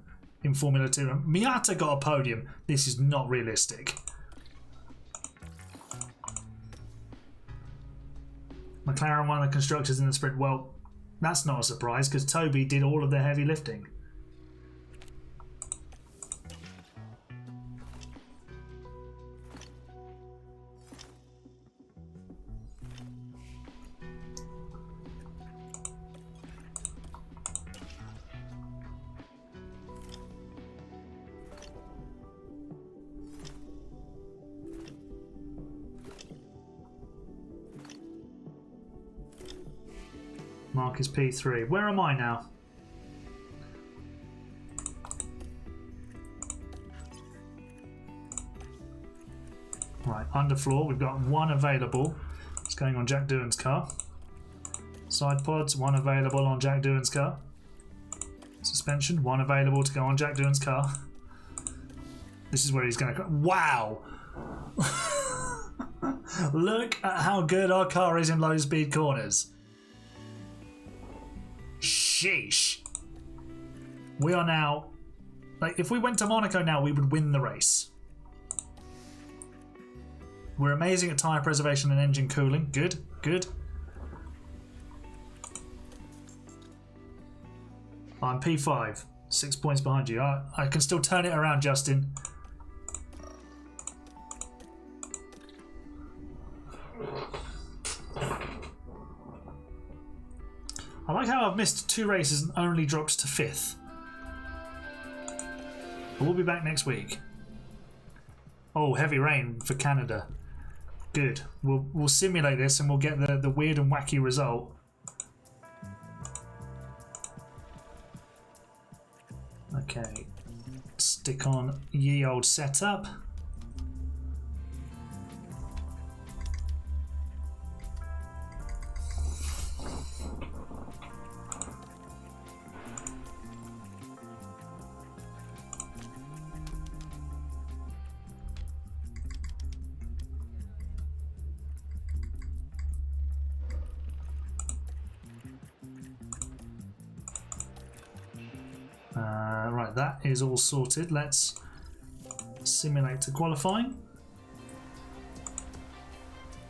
in Formula 2. Miata got a podium. This is not realistic. McLaren won the constructors in the sprint. Well, that's not a surprise because Toby did all of the heavy lifting. Mark is P3. Where am I now? Right, underfloor. We've got 1 available. It's going on Jack Doohan's car. Side pods, 1 available on Jack Doohan's car. Suspension, 1 available to go on Jack Doohan's car. This is where he's going to go. Wow! Look at how good our car is in low speed corners. Sheesh. We are now... Like, if we went to Monaco now, we would win the race. We're amazing at tyre preservation and engine cooling. Good, good. I'm P5. 6 points behind you. I can still turn it around, Justin. I like how I've missed 2 races and only dropped to 5th. But we'll be back next week. Oh, heavy rain for Canada. Good. We'll simulate this and we'll get the weird and wacky result. Okay. Stick on ye old setup. Right, that is all sorted. Let's simulate to qualifying.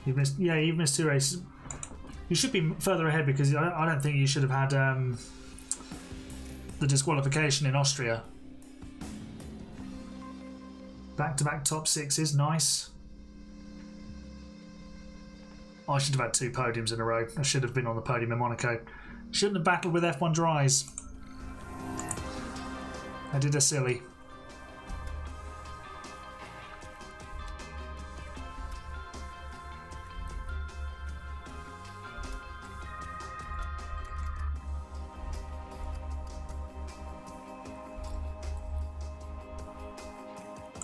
You've missed 2 races. You should be further ahead because I don't think you should have had the disqualification in Austria. Back-to-back top 6s, nice. I should have had 2 podiums in a row. I should have been on the podium in Monaco. Shouldn't have battled with F1 dries. I did a silly.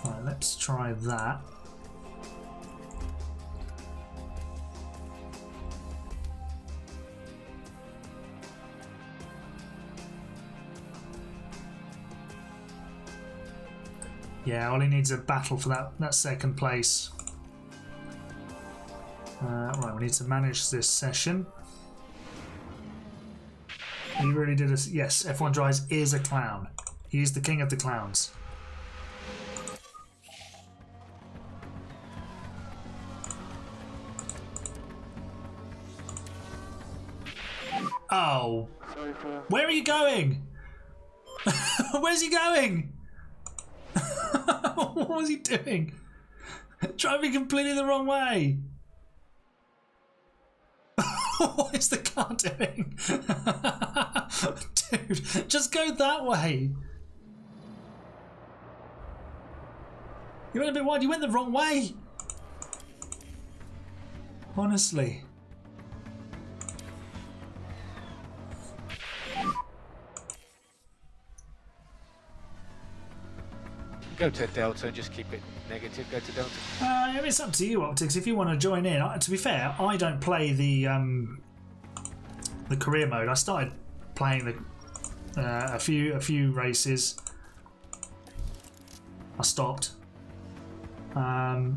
Right, let's try that. Yeah, all he needs is a battle for that second place. Right, we need to manage this session. He really did a... Yes, F1 Dries is a clown. He's the king of the clowns. Oh. Where are you going? Where's he going? What was he doing? Driving completely the wrong way. What is the car doing? Dude, just go that way. You went a bit wide. You went the wrong way. Honestly. Go to Delta and just keep it negative. Go to Delta. It's up to you, Optics. If you want to join in. To be fair, I don't play the career mode. I started playing a few races. I stopped. But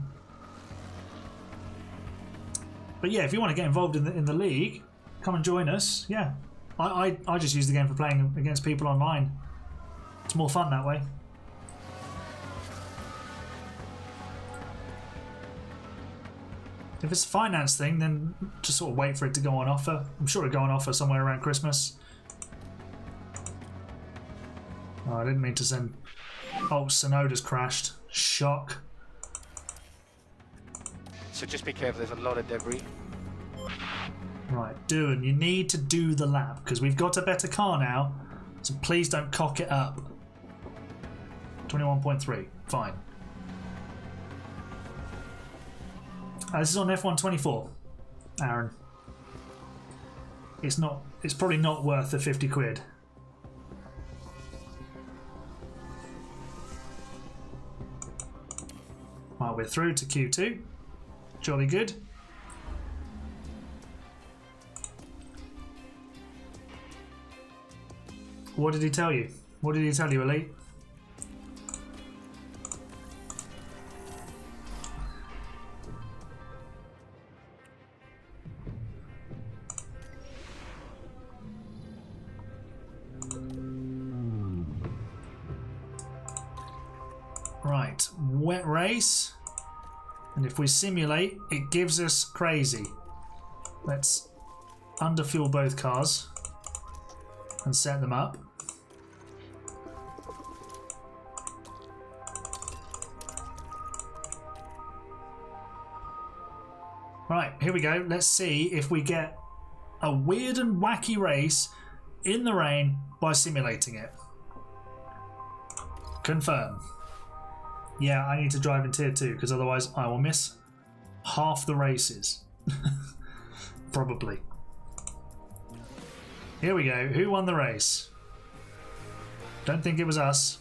yeah, if you want to get involved in the league, come and join us. Yeah, I just use the game for playing against people online. It's more fun that way. If it's a finance thing, then just sort of wait for it to go on offer. I'm sure it'll go on offer somewhere around Christmas. Oh, I didn't mean to send... Oh, Sonoda's crashed. Shock. So just be careful, there's a lot of debris. Right, Duan, you need to do the lap, because we've got a better car now, so please don't cock it up. 21.3, fine. This is on F1 24, Aaron. It's probably not worth the 50 quid. Right, we're through to Q2. Jolly good. What did he tell you? What did he tell you, Elite? Right, wet race, and if we simulate, it gives us crazy. Let's underfuel both cars and set them up. Right, here we go. Let's see if we get a weird and wacky race in the rain by simulating it. Confirm. Yeah, I need to drive in tier 2 because otherwise I will miss half the races. Probably. Here we go. Who won the race? Don't think it was us.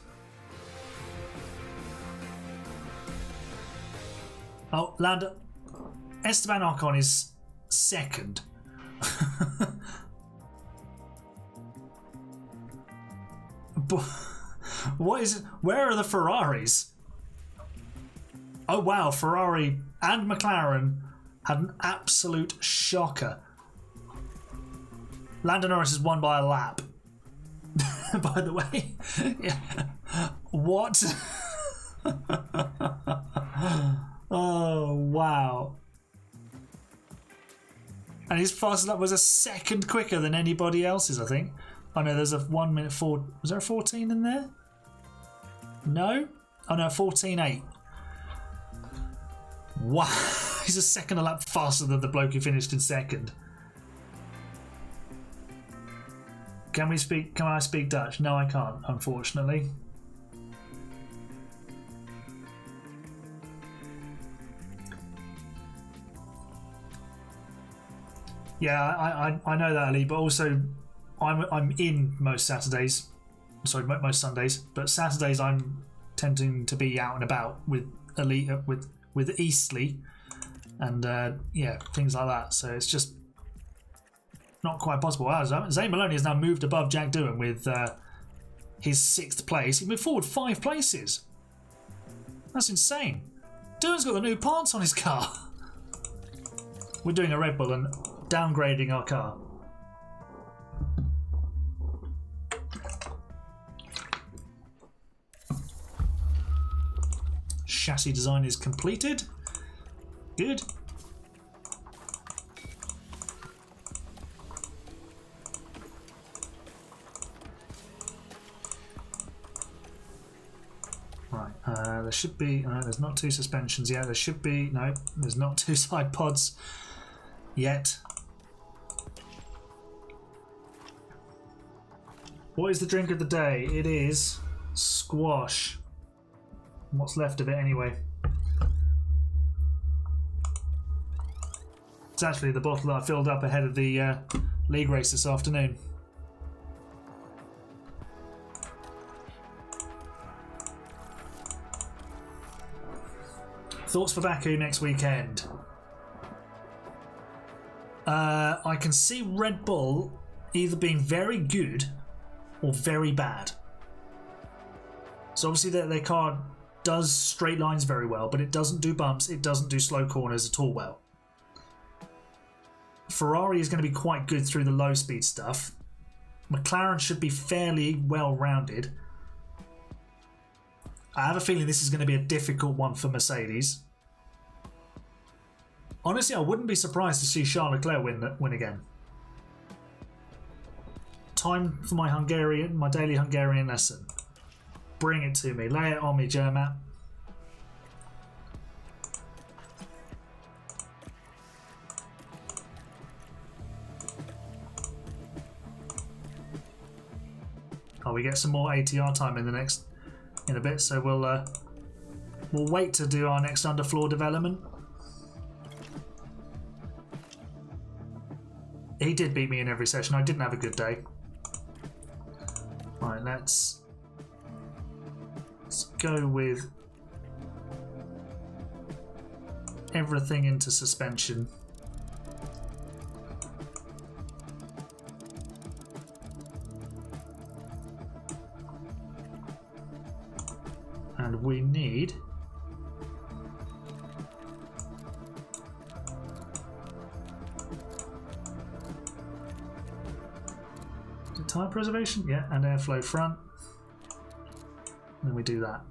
Oh, Esteban Ocon is second. What is it? Where are the Ferraris? Oh wow, Ferrari and McLaren had an absolute shocker. Lando Norris has won by a lap. By the way. Yeah. What? Oh wow. And his fastest lap was a second quicker than anybody else's, I think. Oh no, there's a 1 minute 4. Was there a 14 in there? No? Oh no, 14.8. Wow. He's a second a lap faster than the bloke who finished in second. Can I speak Dutch? No, I can't, unfortunately. Yeah, I know that, Ali, but also I'm in most Saturdays. Sorry, most Sundays, but Saturdays I'm tending to be out and about with Ali, with Eastleigh, and yeah, things like that. So it's just not quite possible. Zane Maloney has now moved above Jack Doohan with his 6th place. He moved forward 5 places. That's insane. Doohan's got the new parts on his car. We're doing a Red Bull and downgrading our car. Chassis design is completed. Good. Right, there should be, there's not 2 suspensions yet. There should be, no, there's not 2 side pods yet. What is the drink of the day? It is squash. What's left of it anyway. It's actually the bottle that I filled up ahead of the league race this afternoon. Thoughts for Baku next weekend? I can see Red Bull either being very good or very bad. So obviously their car does straight lines very well, but it doesn't do bumps, it doesn't do slow corners at all well. Ferrari is going to be quite good through the low speed stuff. McLaren should be fairly well rounded. I have a feeling this is going to be a difficult one for Mercedes. Honestly, I wouldn't be surprised to see Charles Leclerc win again. Time for my daily Hungarian lesson. Bring it to me. Lay it on me, Germat. Oh, we get some more ATR time in a bit, so we'll wait to do our next underfloor development. He did beat me in every session. I didn't have a good day. Right, let's go with everything into suspension. And we need tyre preservation, yeah, and airflow front. And then we do that.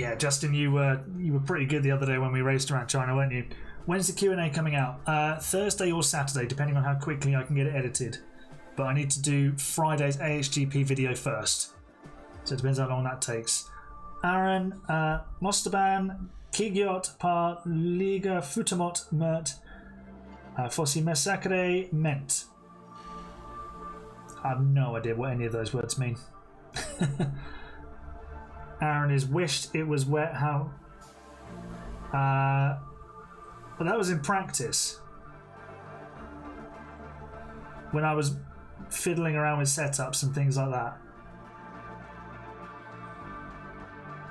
Yeah, Justin, you were pretty good the other day when we raced around China, weren't you? When's the Q&A coming out? Thursday or Saturday, depending on how quickly I can get it edited. But I need to do Friday's AHGP video first. So it depends how long that takes. Aaron, Mostaban, Kigyot, Par, Liga, Futamot, Mert, Fossi Massacre, Ment. I have no idea what any of those words mean. Aaron is wished it was wet. How? But that was in practice. When I was fiddling around with setups and things like that.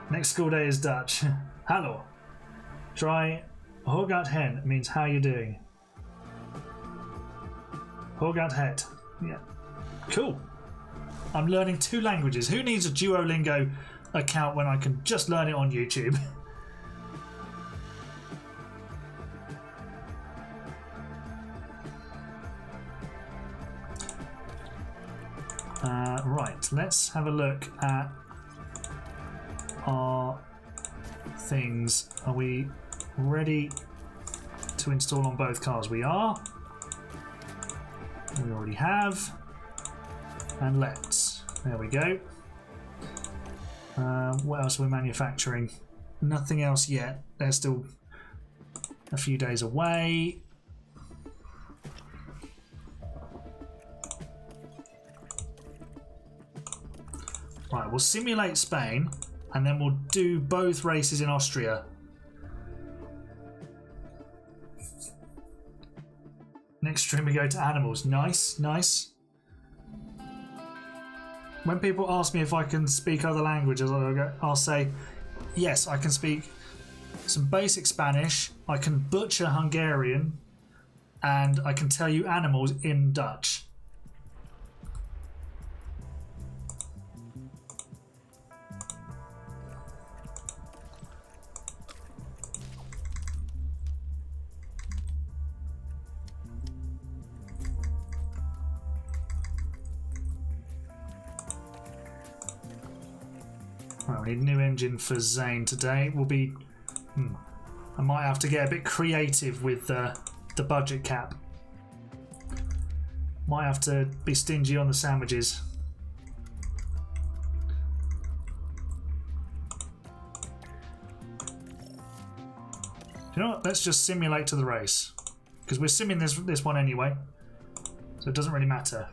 Next school day is Dutch. Hallo. Try Hogat hen means how you doing. Hogat het. Yeah. Cool. I'm learning 2 languages. Who needs a Duolingo account when I can just learn it on YouTube? Right, let's have a look at our things. Are we ready to install on both cars? We are. We already have. And let's. There we go. What else are we manufacturing? Nothing else yet. They're still a few days away. Right, we'll simulate Spain and then we'll do both races in Austria. Next stream we go to animals. Nice, nice. When people ask me if I can speak other languages, I'll say, yes, I can speak some basic Spanish, I can butcher Hungarian, and I can tell you animals in Dutch. Right, we need a new engine for Zane today. We'll be... I might have to get a bit creative with the budget cap. Might have to be stingy on the sandwiches. You know what? Let's just simulate to the race. Because we're simming this one anyway. So it doesn't really matter.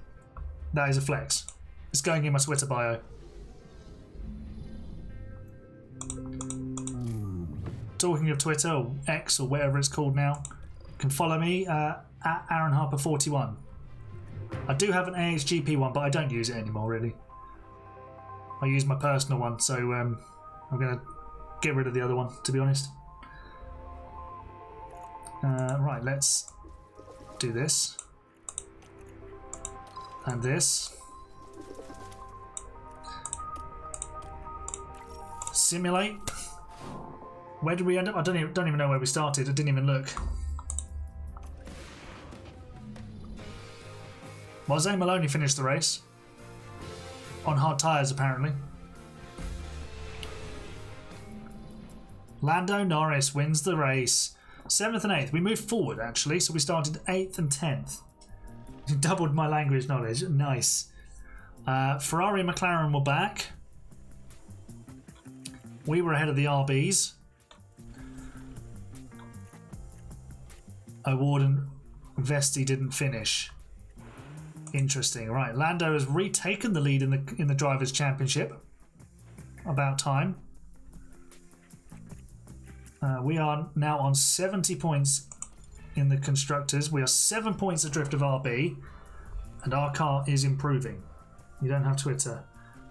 That is a flex. It's going in my Twitter bio. Talking of Twitter, or X, or whatever it's called now, you can follow me at AaronHarper41. I do have an AHGP one, but I don't use it anymore, really. I use my personal one, so I'm going to get rid of the other one, to be honest. Right, let's do this. And this. Simulate. Where did we end up? I don't even know where we started. I didn't even look. Well, Zane Maloney finished the race. On hard tyres, apparently. Lando Norris wins the race. 7th and 8th. We moved forward, actually, so we started 8th and 10th. Doubled my language knowledge. Nice. Ferrari and McLaren were back. We were ahead of the RBs. O'Ward and Vesti didn't finish. Interesting. Right, Lando has retaken the lead in the Drivers' Championship. About time. We are now on 70 points in the Constructors. We are 7 points adrift of RB, and our car is improving. You don't have Twitter.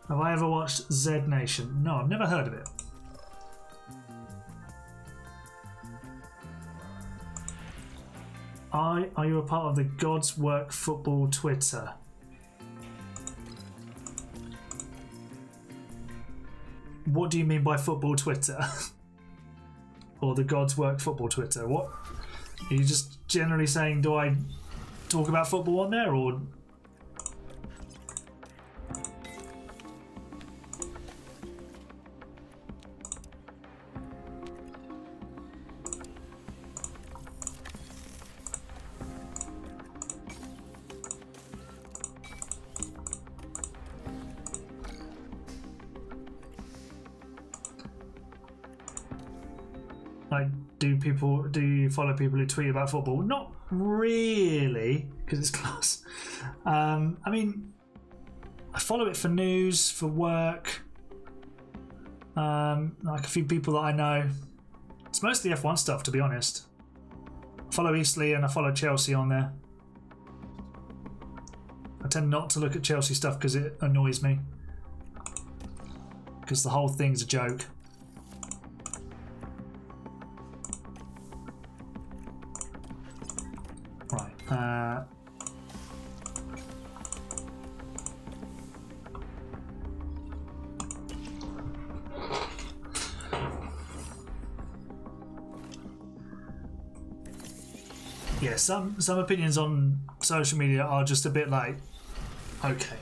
Have I ever watched Z Nation? No, I've never heard of it. Are you a part of the God's Work Football Twitter? What do you mean by football Twitter? Or the God's Work Football Twitter? What? Are you just generally saying, do I talk about football on there, or... Like, do you follow people who tweet about football? Not really, because it's close. I mean, I follow it for news, for work. Like a few people that I know. It's mostly F1 stuff, to be honest. I follow Eastleigh and I follow Chelsea on there. I tend not to look at Chelsea stuff because it annoys me. Because the whole thing's a joke. Right. Yeah, some opinions on social media are just a bit like, okay.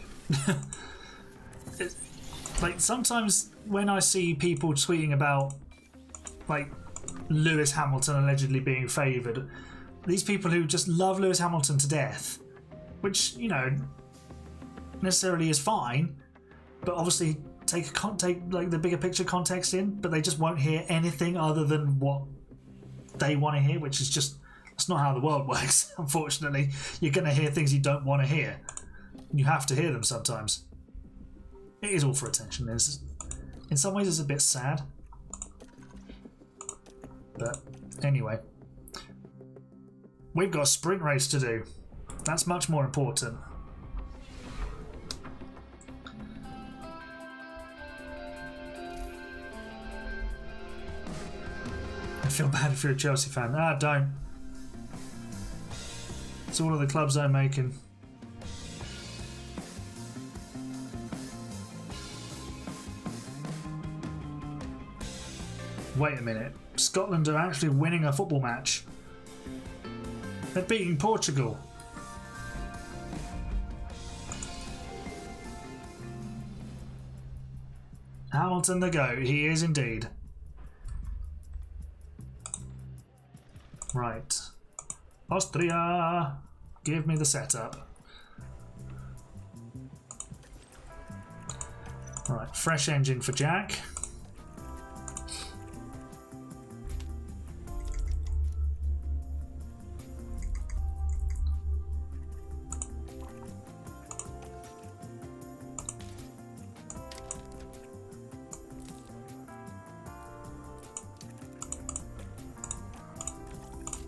Like sometimes when I see people tweeting about like Lewis Hamilton allegedly being favoured, these people who just love Lewis Hamilton to death, which, you know, necessarily is fine, but obviously take like the bigger picture context in, but they just won't hear anything other than what they want to hear, which is just, that's not how the world works. Unfortunately, you're going to hear things you don't want to hear. You have to hear them sometimes. It is all for attention. In some ways it's a bit sad, but anyway. We've got a sprint race to do. That's much more important. I feel bad if you're a Chelsea fan. Ah, don't. It's all of the clubs I'm making. Wait a minute. Scotland are actually winning a football match. They're beating Portugal. Hamilton the GOAT. He is indeed. Right. Austria. Give me the setup. Right. Fresh engine for Jack.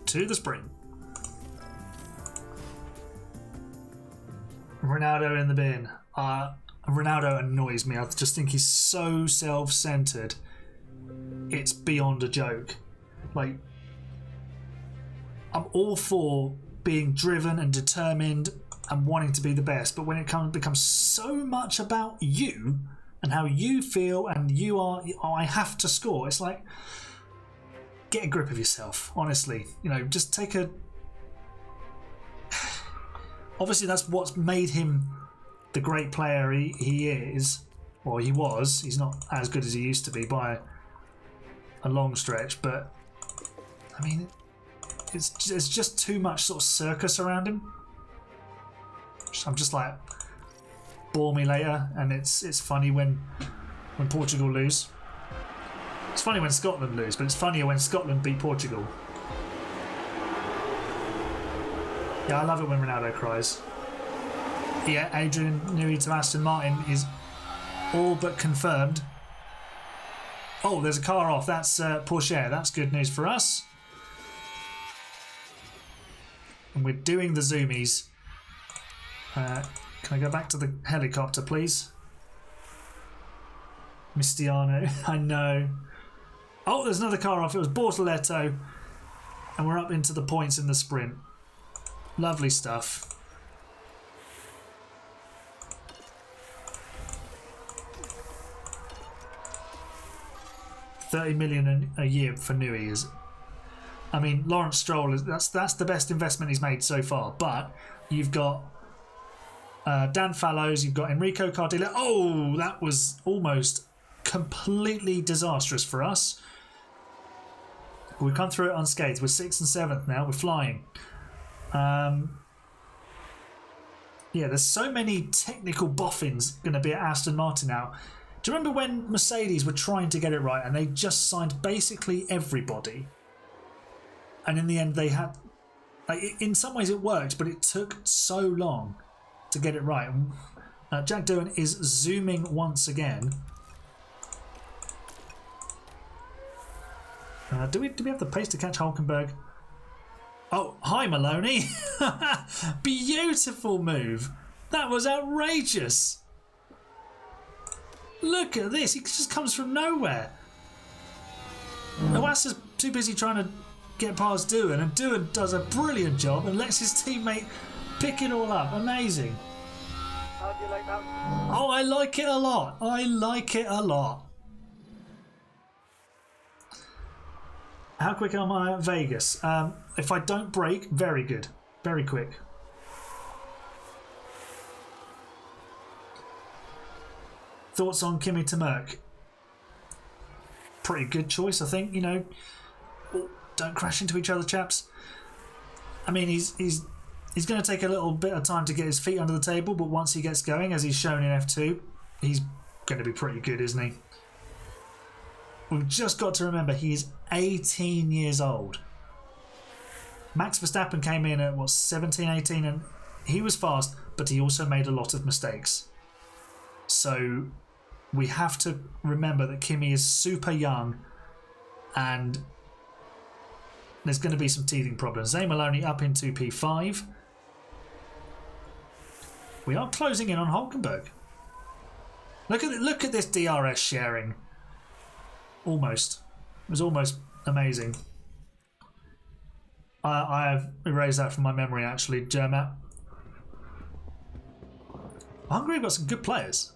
To the sprint. Ronaldo in the bin. Ronaldo annoys me. I just think he's so self-centered. It's beyond a joke. Like, I'm all for being driven and determined and wanting to be the best, but when it becomes so much about you and how you feel and you are, oh, I have to score. It's like, get a grip of yourself, honestly. You know, just take a... Obviously, that's what's made him the great player he is, or he was. He's not as good as he used to be by a long stretch, but I mean, there's just too much sort of circus around him. I'm just like, bore me later, and it's funny when Portugal lose. It's funny when Scotland lose, but it's funnier when Scotland beat Portugal. Yeah, I love it when Ronaldo cries. Yeah, Adrian Newey to Aston Martin is all but confirmed. Oh, there's a car off. That's Porsche. That's good news for us. And we're doing the zoomies. Can I go back to the helicopter, please? Mistiano, I know. Oh, there's another car off. It was Bortoletto. And we're up into the points in the sprint. Lovely stuff. $30 million a year for Newey is. I mean, Lawrence Stroll is that's the best investment he's made so far. But you've got Dan Fallows, you've got Enrico Cardillo. Oh, that was almost completely disastrous for us. We've come through it unscathed. We're 6th and 7th now. We're flying. Yeah, there's so many technical boffins going to be at Aston Martin now. Do you remember when Mercedes were trying to get it right and they just signed basically everybody? And in the end they had... Like, in some ways it worked, but it took so long to get it right. Jack Doohan is zooming once again. Do we have the pace to catch Hulkenberg? Oh, hi Maloney! Beautiful move! That was outrageous! Look at this, he just comes from nowhere. Owasa's too busy trying to get past Doohan, and Doohan does a brilliant job and lets his teammate pick it all up. Amazing. How do you like that? Oh, I like it a lot. I like it a lot. How quick am I at Vegas? If I don't brake, very good. Very quick. Thoughts on Kimi to Merck? Pretty good choice, I think. You know, don't crash into each other, chaps. I mean, he's going to take a little bit of time to get his feet under the table, but once he gets going, as he's shown in F2, he's going to be pretty good, isn't he? We've just got to remember he's 18 years old. Max Verstappen came in at, what, 17, 18, and he was fast, but he also made a lot of mistakes. So we have to remember that Kimi is super young and there's going to be some teething problems. Zay Maloney up into P5. We are closing in on Hulkenberg. Look at this DRS sharing. Almost. It was almost amazing. I have erased that from my memory, actually, Germat. Hungary have got some good players.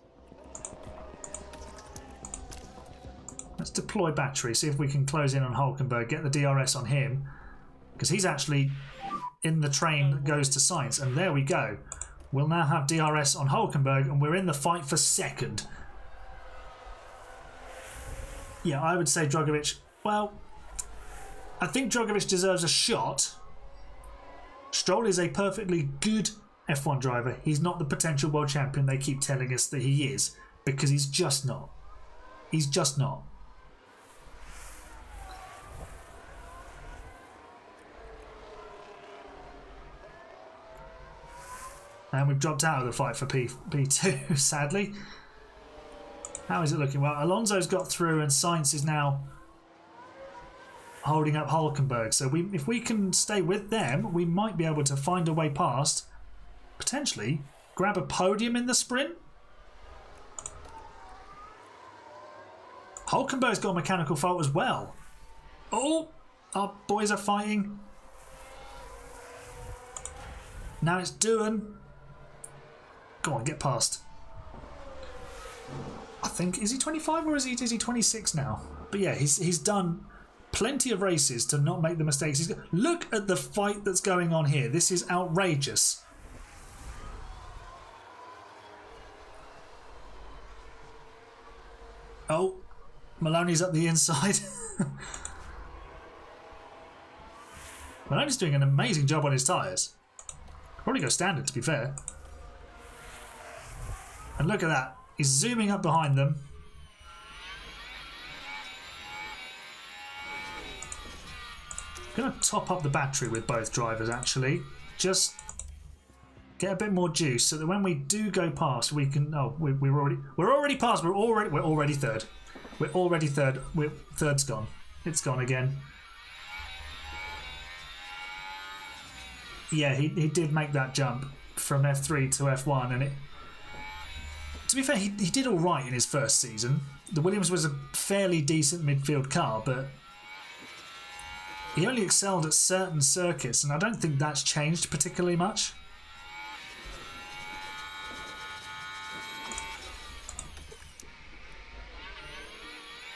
Let's deploy battery, see if we can close in on Hulkenberg, get the DRS on him, because he's actually in the train that goes to Sainz, and there we go. We'll now have DRS on Hulkenberg, and we're in the fight for second. Yeah, I would say Drogovic, well, I think Drogovic deserves a shot. Stroll is a perfectly good F1 driver. He's not the potential world champion they keep telling us that he is, because he's just not. He's just not. And we've dropped out of the fight for P2, sadly. How is it looking? Well, Alonso's got through and Sainz is now holding up Hulkenberg. So if we can stay with them, we might be able to find a way past. Potentially grab a podium in the sprint. Hulkenberg's got a mechanical fault as well. Oh, our boys are fighting. Now it's Doohan. Go on, get past. I think, is he 25 or is he 26 now? But yeah, he's done plenty of races to not make the mistakes. Look at the fight that's going on here. This is outrageous. Oh, Maloney's up the inside. Maloney's doing an amazing job on his tyres. Probably go standard, to be fair. And look at that. He's zooming up behind them. Going to top up the battery with both drivers, actually. Just get a bit more juice so that when we do go past, we can. Oh, we're already past. We're already third. We're already third. Third's gone. It's gone again. Yeah, he did make that jump from F3 to F1, and it. To be fair, he did all right in his first season. The Williams was a fairly decent midfield car, but he only excelled at certain circuits, and I don't think that's changed particularly much.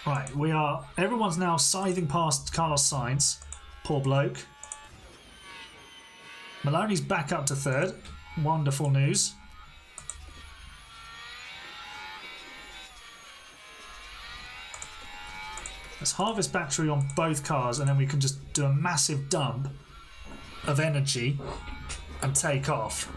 Right, everyone's now scything past Carlos Sainz. Poor bloke. Maloney's back up to third. Wonderful news. Let's harvest battery on both cars and then we can just do a massive dump of energy and take off.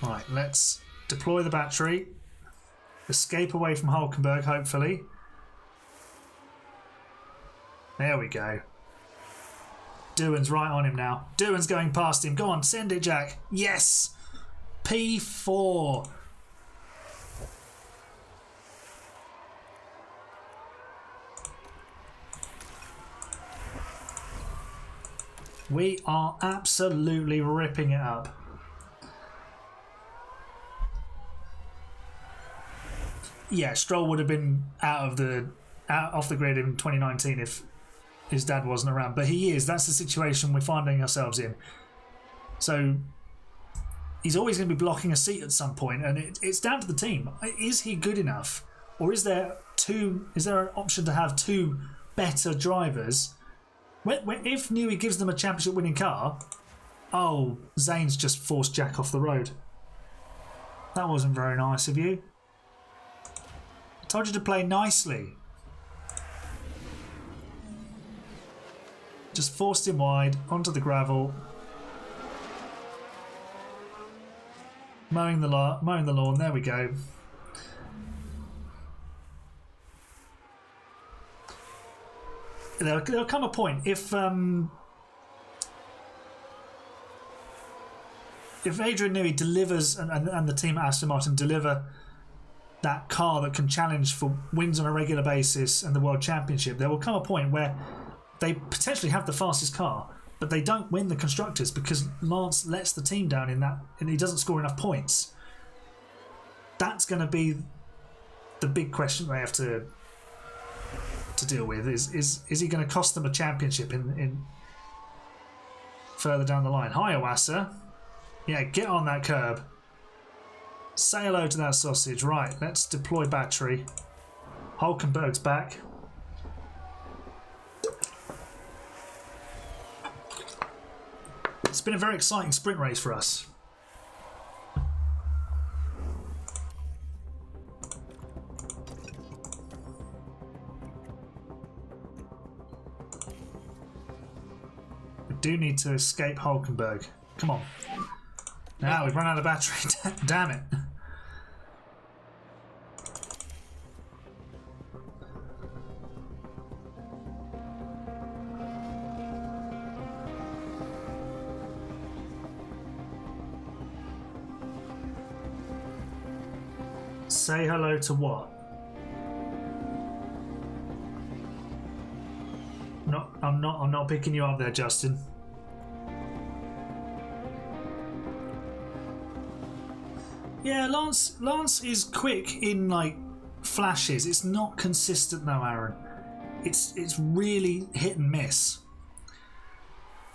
Right, let's deploy the battery. Escape away from Hulkenberg, hopefully. There we go. Doohan's right on him now. Doohan's going past him. Go on, send it, Jack. Yes! P4. We are absolutely ripping it up. Yeah, Stroll would have been off the grid in 2019 if his dad wasn't around, but he is. That's the situation we're finding ourselves in. So he's always going to be blocking a seat at some point, and it's down to the team. Is he good enough, or is there an option to have two better drivers? If Newey gives them a championship-winning car, oh, Zane's just forced Jack off the road. That wasn't very nice of you. I told you to play nicely. Just forced him wide onto the gravel. Mowing the lawn. There we go. There'll come a point if Adrian Newey delivers and the team at Aston Martin deliver that car that can challenge for wins on a regular basis and the World Championship, there will come a point where they potentially have the fastest car, but they don't win the Constructors because Lance lets the team down in that, and he doesn't score enough points. That's going to be the big question they have to deal with. Is he going to cost them a championship in further down the line? Hi, Owasa. Yeah, get on that curb. Say hello to that sausage. Right, let's deploy battery. Hulkenberg's back. It's been a very exciting sprint race for us. We do need to escape Hulkenberg. Come on. Now we've run out of battery. Damn it. Say hello to what? No, I'm not picking you up there, Justin. Yeah, Lance is quick in like flashes. It's not consistent though, Aaron. It's really hit and miss.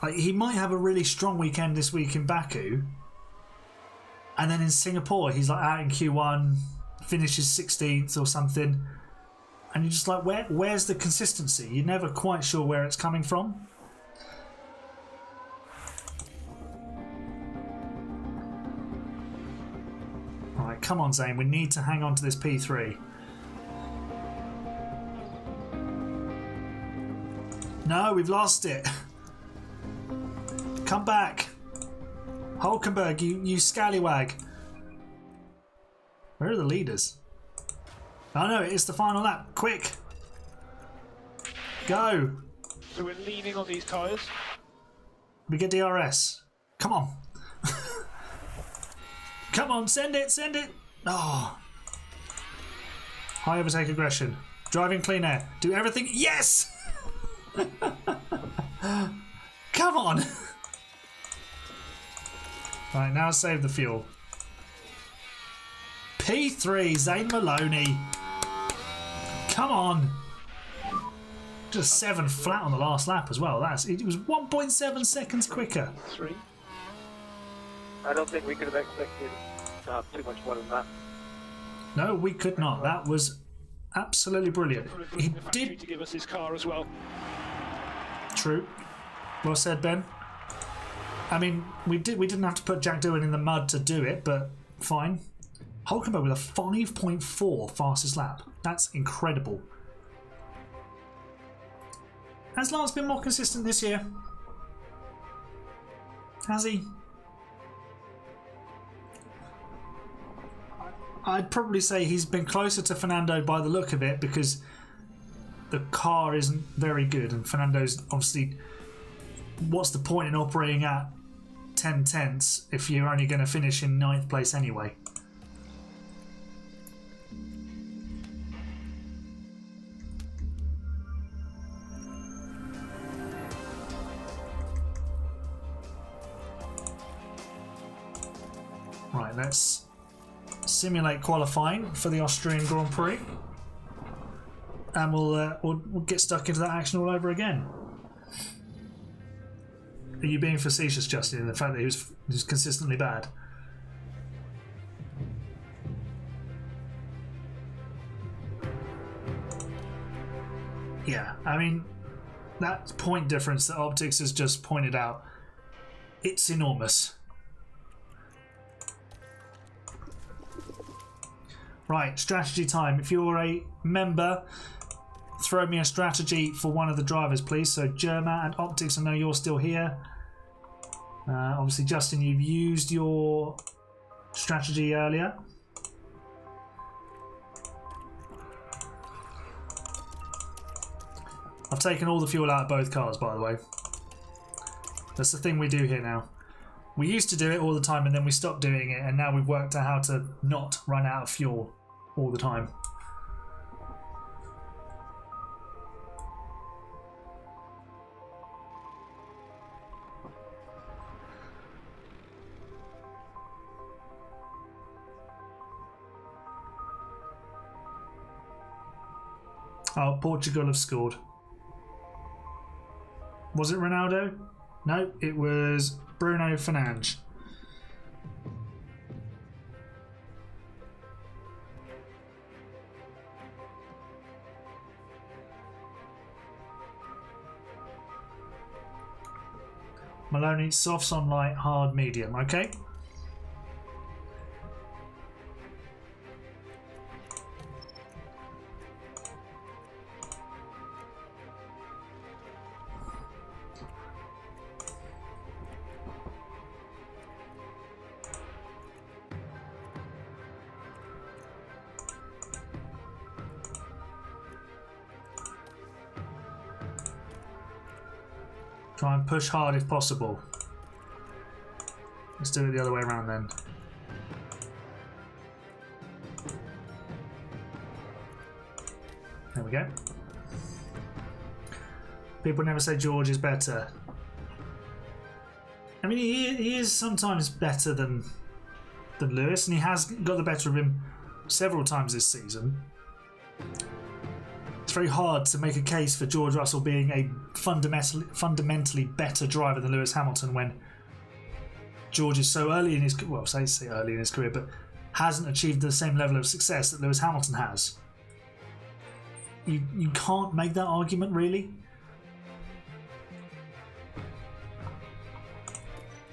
Like he might have a really strong weekend this week in Baku, and then in Singapore he's like out in Q1, finishes 16th or something, and you're just like, where's the consistency? You're never quite sure where it's coming from. Alright, come on Zane, we need to hang on to this P3. No, we've lost it. Come back. Hulkenberg, you scallywag. Where are the leaders? Oh no, it's the final lap. Quick. Go. So we're leaning on these tyres. We get DRS. Come on. Come on, send it. Oh. High overtake aggression. Driving clean air. Do everything. Yes! Come on. Right, now save the fuel. P3, Zane Maloney. Come on. Just 7 flat on the last lap as well. It was 1.7 seconds quicker. 3. I don't think we could have expected too much more than that. No, we could not. That was absolutely brilliant. He did to give us his car as well. True. Well said, Ben. I mean, we didn't have to put Jack Doohan in the mud to do it, but fine. Hulkenberg with a 5.4 fastest lap. That's incredible. Has Lance been more consistent this year? Has he? I'd probably say he's been closer to Fernando by the look of it because the car isn't very good, and Fernando's obviously. What's the point in operating at 10 tenths if you're only going to finish in 9th place anyway? Right, let's simulate qualifying for the Austrian Grand Prix, and we'll get stuck into that action all over again. Are you being facetious, Justin, in the fact that he was consistently bad? Yeah, I mean, that point difference that Optics has just pointed out, it's enormous. Right, strategy time. If you're a member, throw me a strategy for one of the drivers, please. So Germa and Optics, I know you're still here. Obviously, Justin, you've used your strategy earlier. I've taken all the fuel out of both cars, by the way. That's the thing we do here now. We used to do it all the time and then we stopped doing it, and now we've worked out how to not run out of fuel all the time. Oh, Portugal have scored. Was it Ronaldo? No, it was Bruno Fernandes. Maloney, softs on light, hard, medium. Okay. Try and push hard if possible. Let's do it the other way around then. There we go. People never say George is better. I mean, he is sometimes better than Lewis, and he has got the better of him several times this season. It's very hard to make a case for George Russell being a fundamentally better driver than Lewis Hamilton when George is so early in his, well, say early in his career, but hasn't achieved the same level of success that Lewis Hamilton has. You can't make that argument, really.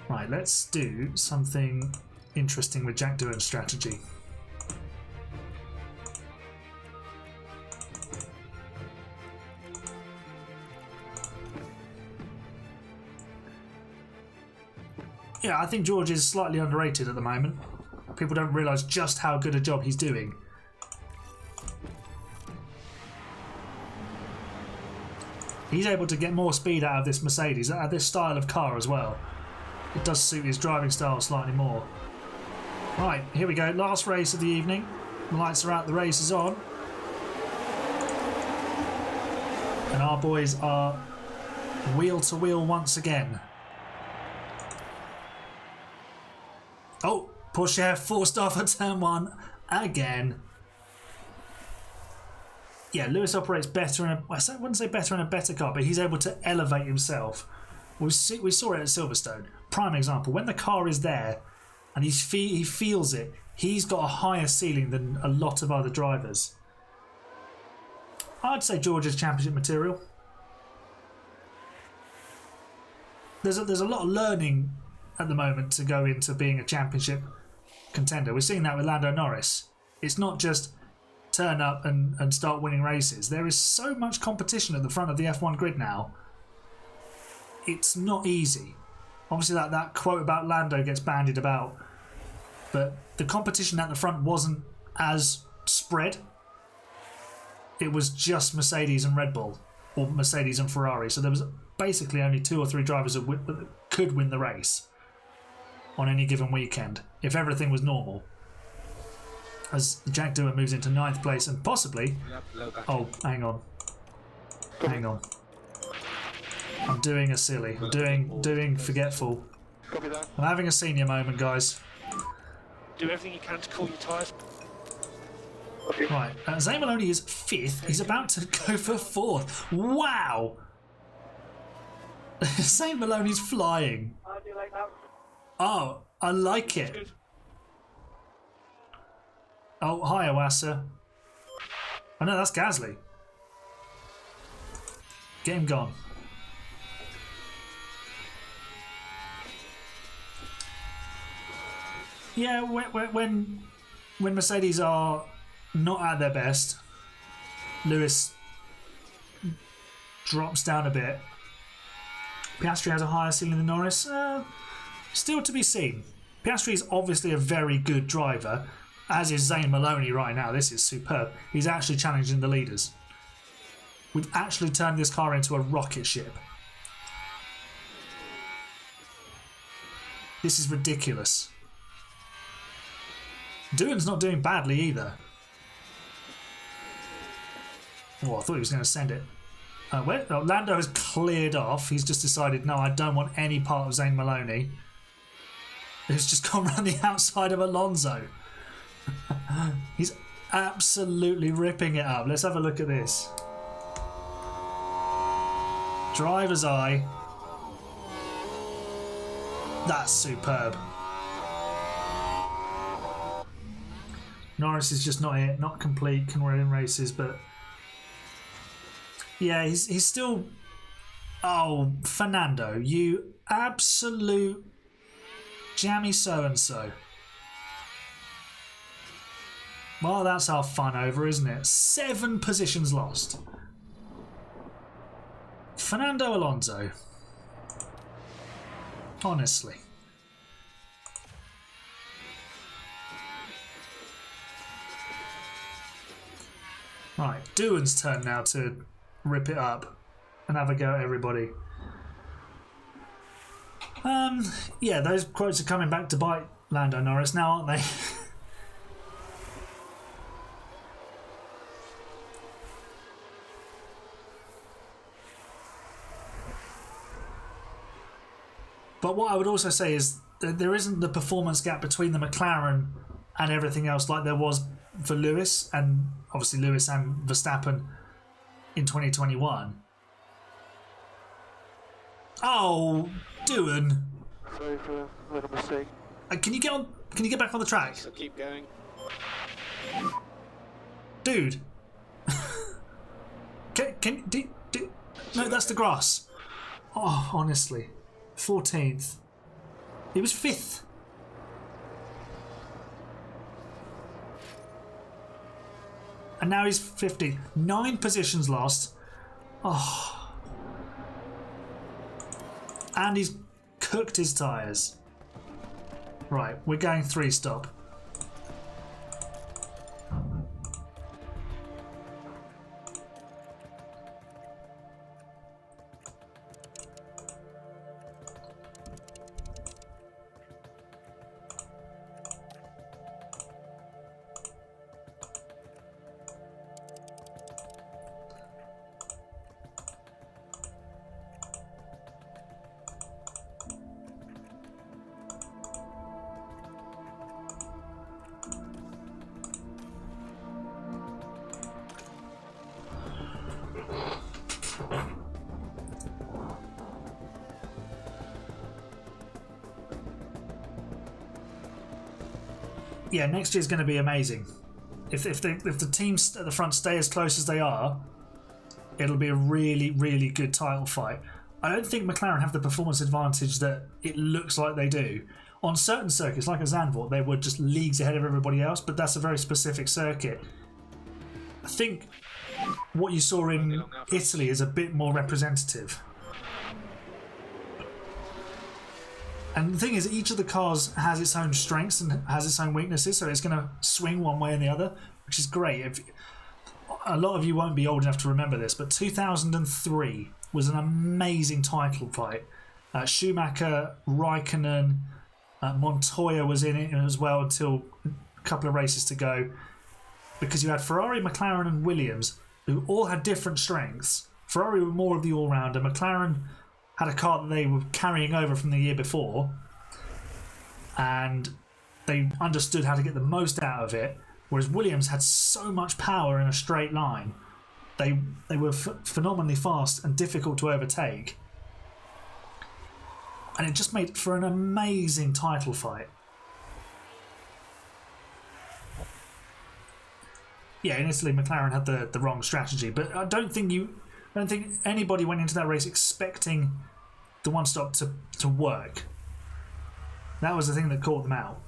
Right, let's do something interesting with Jack Doohan's strategy. Yeah, I think George is slightly underrated at the moment. People don't realise just how good a job he's doing. He's able to get more speed out of this Mercedes, out of this style of car as well. It does suit his driving style slightly more. Right, here we go. Last race of the evening. The lights are out, the race is on. And our boys are wheel to wheel once again. Oh, Porsche forced off at turn 1 again. Yeah, Lewis operates better in a... I wouldn't say better in a better car, but he's able to elevate himself. We saw it at Silverstone. Prime example. When the car is there and he feels it, he's got a higher ceiling than a lot of other drivers. I'd say George is championship material. There's a lot of learning at the moment to go into being a championship contender. We're seeing that with Lando Norris. It's not just turn up and start winning races. There is so much competition at the front of the F1 grid now. It's not easy. Obviously that quote about Lando gets bandied about, but the competition at the front wasn't as spread. It was just Mercedes and Red Bull, or Mercedes and Ferrari. So there was basically only 2 or 3 drivers that could win the race on any given weekend if everything was normal. As Jack Doohan moves into 9th place and possibly... Oh, hang on. Hang on. I'm doing a silly. I'm doing forgetful. Copy that. I'm having a senior moment, guys. Do everything you can to cool your tyres. Right, Zane Maloney is 5th. He's about to go for 4th. Wow! Zane Maloney's flying. Do you like that? Oh, I like it. Good. Oh, hi, Owasa. Oh no, that's Gasly. Get him gone. Yeah, when Mercedes are not at their best, Lewis drops down a bit. Piastri has a higher ceiling than Norris. Still to be seen. Piastri is obviously a very good driver, as is Zane Maloney right now. This is superb. He's actually challenging the leaders. We've actually turned this car into a rocket ship. This is ridiculous. Doohan's not doing badly either. Oh, I thought he was going to send it. Lando has cleared off. He's just decided, no, I don't want any part of Zane Maloney. He's just gone around the outside of Alonso. He's absolutely ripping it up. Let's have a look at this. Driver's eye. That's superb. Norris is just not it, not complete, can win races, but yeah, he's still. Oh, Fernando, you absolute jammy so-and-so. Well, that's our fun over, isn't it? 7 positions lost. Fernando Alonso. Honestly. Right, Doohan's turn now to rip it up and have a go at everybody. Yeah, those quotes are coming back to bite Lando Norris now, aren't they? But what I would also say is that there isn't the performance gap between the McLaren and everything else like there was for Lewis, and obviously Lewis and Verstappen in 2021. Oh, Doohan. Sorry for a little mistake. Can you get on? Can you get back on the track? So keep going. Dude. No, that's the grass. Oh, honestly. 14th. He was 5th. And now he's 50. 9 positions lost. Oh. And he's cooked his tyres. Right, we're going 3-stop. Yeah, next year's going to be amazing. If the teams at the front stay as close as they are, it'll be a really, really good title fight. I don't think McLaren have the performance advantage that it looks like they do. On certain circuits, like at Zandvoort, they were just leagues ahead of everybody else, but that's a very specific circuit. I think what you saw in Italy is a bit more representative. And the thing is, each of the cars has its own strengths and has its own weaknesses, so it's going to swing one way or the other, which is great. A lot of you won't be old enough to remember this, but 2003 was an amazing title fight. Schumacher, Raikkonen, Montoya was in it as well until a couple of races to go, because you had Ferrari, McLaren and Williams, who all had different strengths. Ferrari were more of the all-rounder. McLaren had a car that they were carrying over from the year before, and they understood how to get the most out of it, whereas Williams had so much power in a straight line. They were phenomenally fast and difficult to overtake, and it just made for an amazing title fight. Yeah, in Italy, McLaren had the wrong strategy, but I don't think anybody went into that race expecting the one stop to work. That was the thing that caught them out.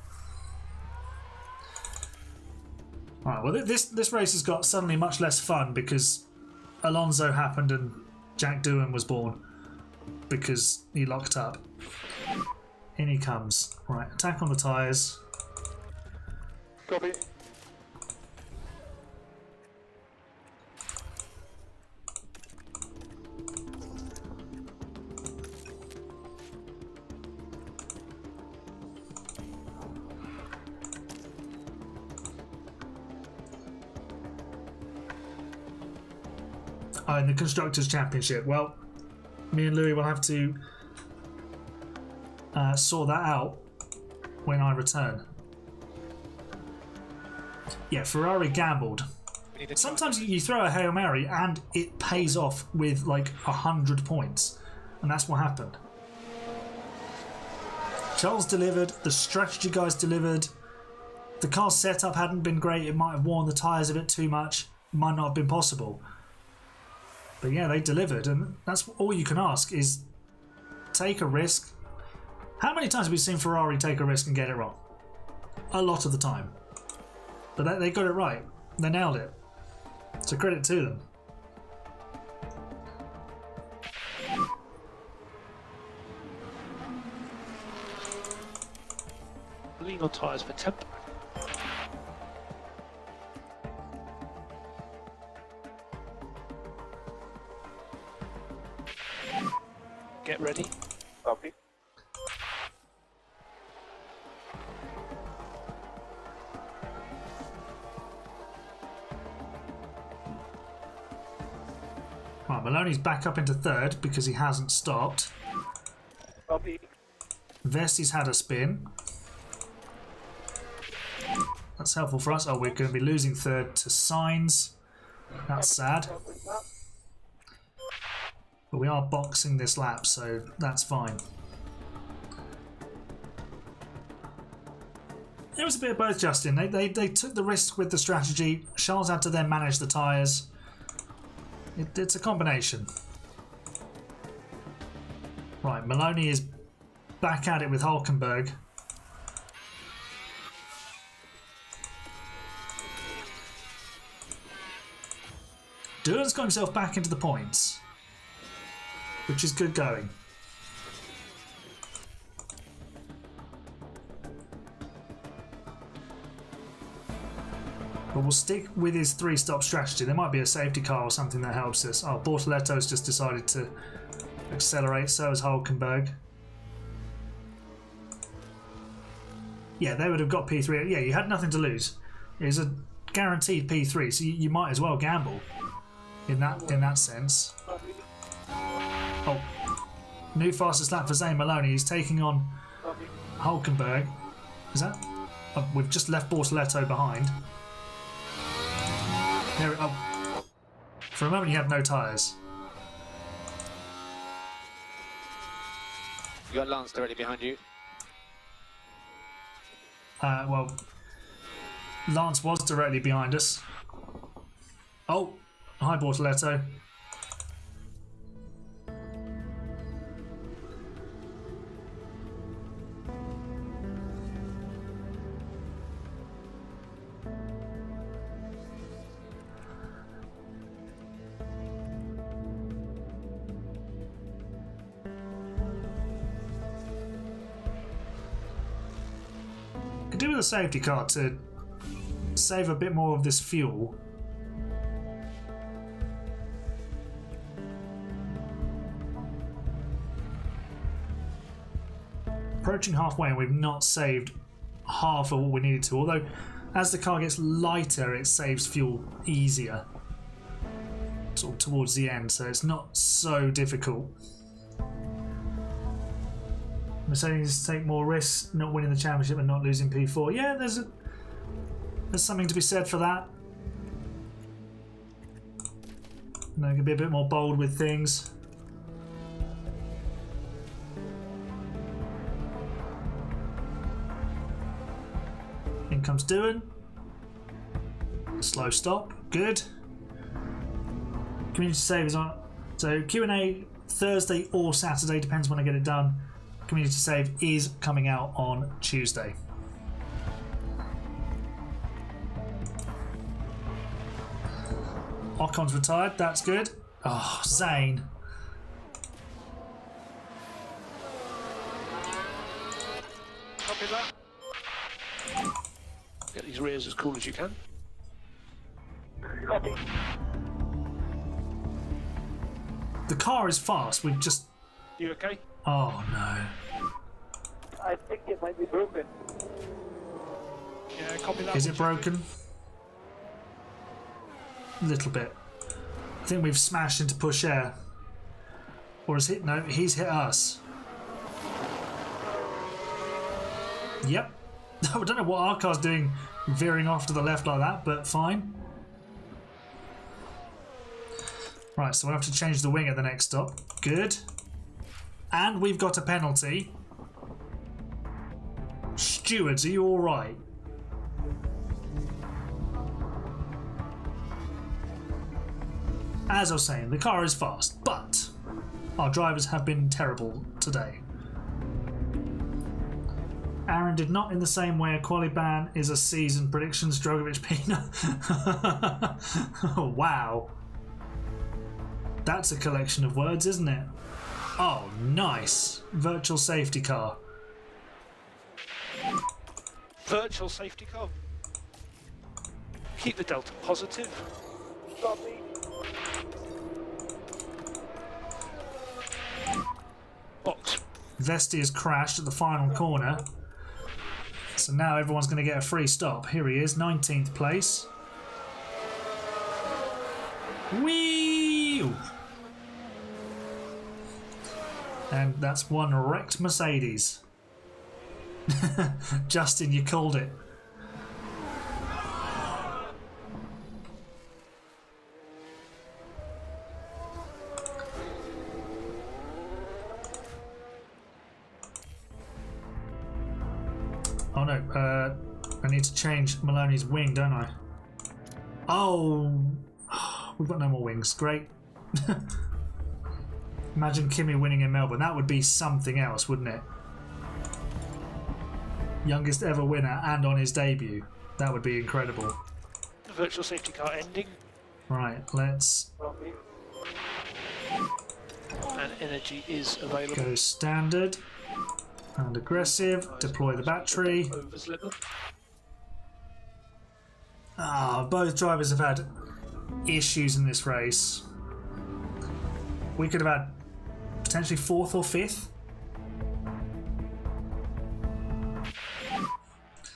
Alright, well this race has got suddenly much less fun because Alonso happened and Jack Doohan was born because he locked up. In he comes. Right, attack on the tyres. Copy. Oh, in the Constructors' Championship. Well, me and Louis will have to sort that out when I return. Yeah, Ferrari gambled. Sometimes you throw a Hail Mary and it pays off with like 100 points. And that's what happened. Charles delivered, the strategy guys delivered. The car setup hadn't been great, it might have worn the tyres a bit too much, it might not have been possible. But yeah, they delivered, and that's all you can ask is take a risk. How many times have we seen Ferrari take a risk and get it wrong? A lot of the time. But they got it right. They nailed it. So credit to them. Lean on tyres for temp. Get ready. Copy. Right, Maloney's back up into third because he hasn't stopped. Copy. Vesti's had a spin. That's helpful for us. Oh, we're going to be losing third to Sainz. That's sad. But we are boxing this lap, so that's fine. It was a bit of both, Justin. They took the risk with the strategy. Charles had to then manage the tyres. It's a combination. Right, Maloney is back at it with Hulkenberg. Doohan's got himself back into the points, which is good going. But we'll stick with his three-stop strategy. There might be a safety car or something that helps us. Oh, Bortoletto's just decided to accelerate, so has Hulkenberg. Yeah, they would have got P3. Yeah, you had nothing to lose. It was a guaranteed P3, so you might as well gamble in that sense. Oh, new fastest lap for Zane Maloney. He's taking on Hulkenberg. Is that? Oh, we've just left Bortoletto behind. There, oh. For a moment he had no tyres. You got Lance directly behind you. Well, Lance was directly behind us. Oh, hi Bortoletto. do with a safety car to save a bit more of this fuel. Approaching halfway and we've not saved half of what we needed to, although as the car gets lighter it saves fuel easier sort of towards the end, so it's not so difficult. Mercedes take more risks, not winning the championship and not losing P4. Yeah, there's something to be said for that. They can be a bit more bold with things. In comes Doohan. Slow stop, good. Community save is on. So Q&A Thursday or Saturday, depends when I get it done. Community save is coming out on Tuesday. Ocon's retired, that's good. Oh, Zane. Copy that. Get these rears as cool as you can. Copy. The car is fast, we've just... You okay? Oh no. I think it might be broken. Yeah, copy that. Is it broken? A little bit. I think we've smashed into push air. Or is it? No, he's hit us. Yep. I don't know what our car's doing veering off to the left like that, but fine. Right, so we'll have to change the wing at the next stop. Good. And we've got a penalty. Stewards, are you alright? As I was saying, the car is fast, but our drivers have been terrible today. Aaron did not in the same way a quali ban is a season predictions. Drogovic Pina. Oh, wow. That's a collection of words, isn't it? Oh, nice. Virtual safety car. Virtual safety car. Keep the delta positive. Copy. Box. Vesti has crashed at the final corner. So now everyone's going to get a free stop. Here he is, 19th place. Whee! And that's one wrecked Mercedes. Justin, you called it. Oh no, I need to change Maloney's wing, don't I? Oh, we've got no more wings. Great. Imagine Kimi winning in Melbourne. That would be something else, wouldn't it? Youngest ever winner and on his debut. That would be incredible. The virtual safety car ending. Right, let's Copy. And energy is available. go standard and aggressive. Deploy the battery. Overslipper. Ah, both drivers have had issues in this race. We could have had potentially 4th or 5th.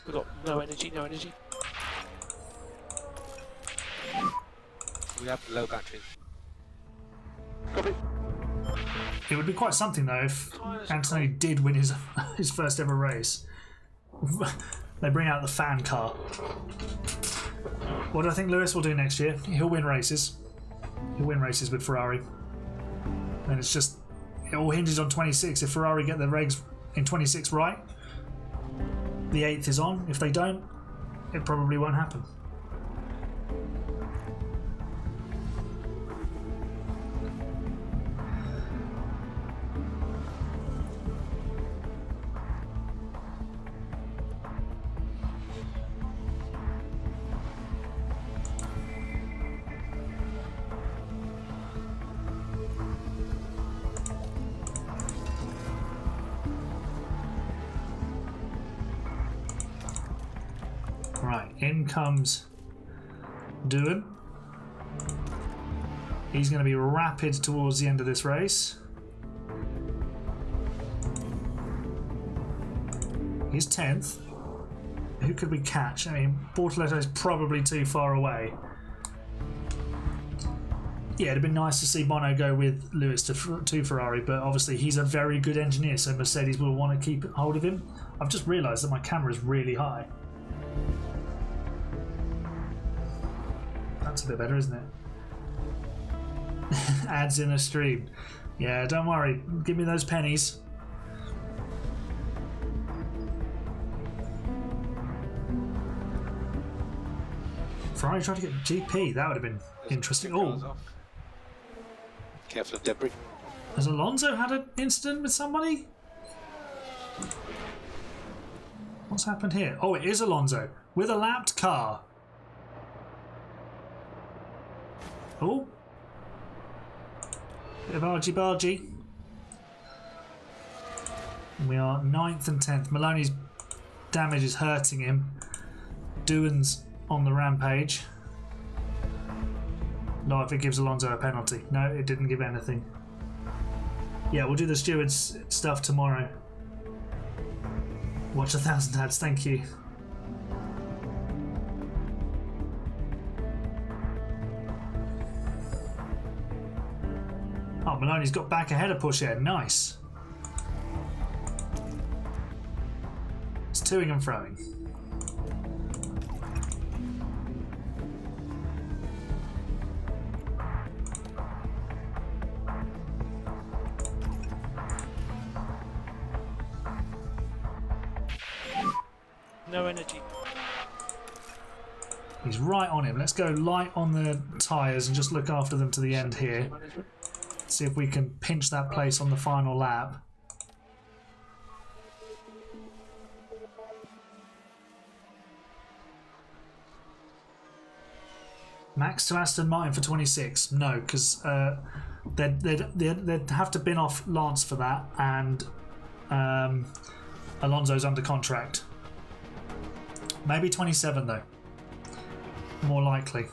We've got no energy, no energy. We have low batteries. Copy. It would be quite something though if Antonelli did win his his first ever race. They bring out the fan car. What do I think Lewis will do next year? He'll win races. He'll win races with Ferrari. And it's just, it all hinges on 26. If Ferrari get the regs in 26 right, the 8th is on. If they don't, it probably won't happen. Right, in comes Doohan. He's going to be rapid towards the end of this race. He's 10th. Who could we catch? I mean, Bortoletto is probably too far away. Yeah, it'd have been nice to see Bono go with Lewis to Ferrari, but obviously he's a very good engineer, so Mercedes will want to keep hold of him. I've just realised that my camera is really high. That's a bit better, isn't it? Ads in a stream. Yeah, don't worry. Give me those pennies. Ferrari tried to get GP. That would have been interesting. Oh, careful of debris. has Alonso had an incident with somebody? What's happened here? Oh, it is Alonso with a lapped car. Oh. Bit of argy-bargy. We are 9th and 10th. Maloney's damage is hurting him. Doohan's on the rampage. Not if it gives Alonso a penalty. No, it didn't give anything. Yeah, we'll do the stewards stuff tomorrow. Watch 1,000 ads, thank you. Oh, Maloney's got back ahead of Pourchaire. Nice. It's toing and froing. No energy. He's right on him. Let's go light on the tyres and just look after them to the end here. See if we can pinch that place on the final lap. Max to Aston Martin for 26. No, because they'd have to bin off Lance for that, and Alonso's under contract. Maybe 27 though. More likely.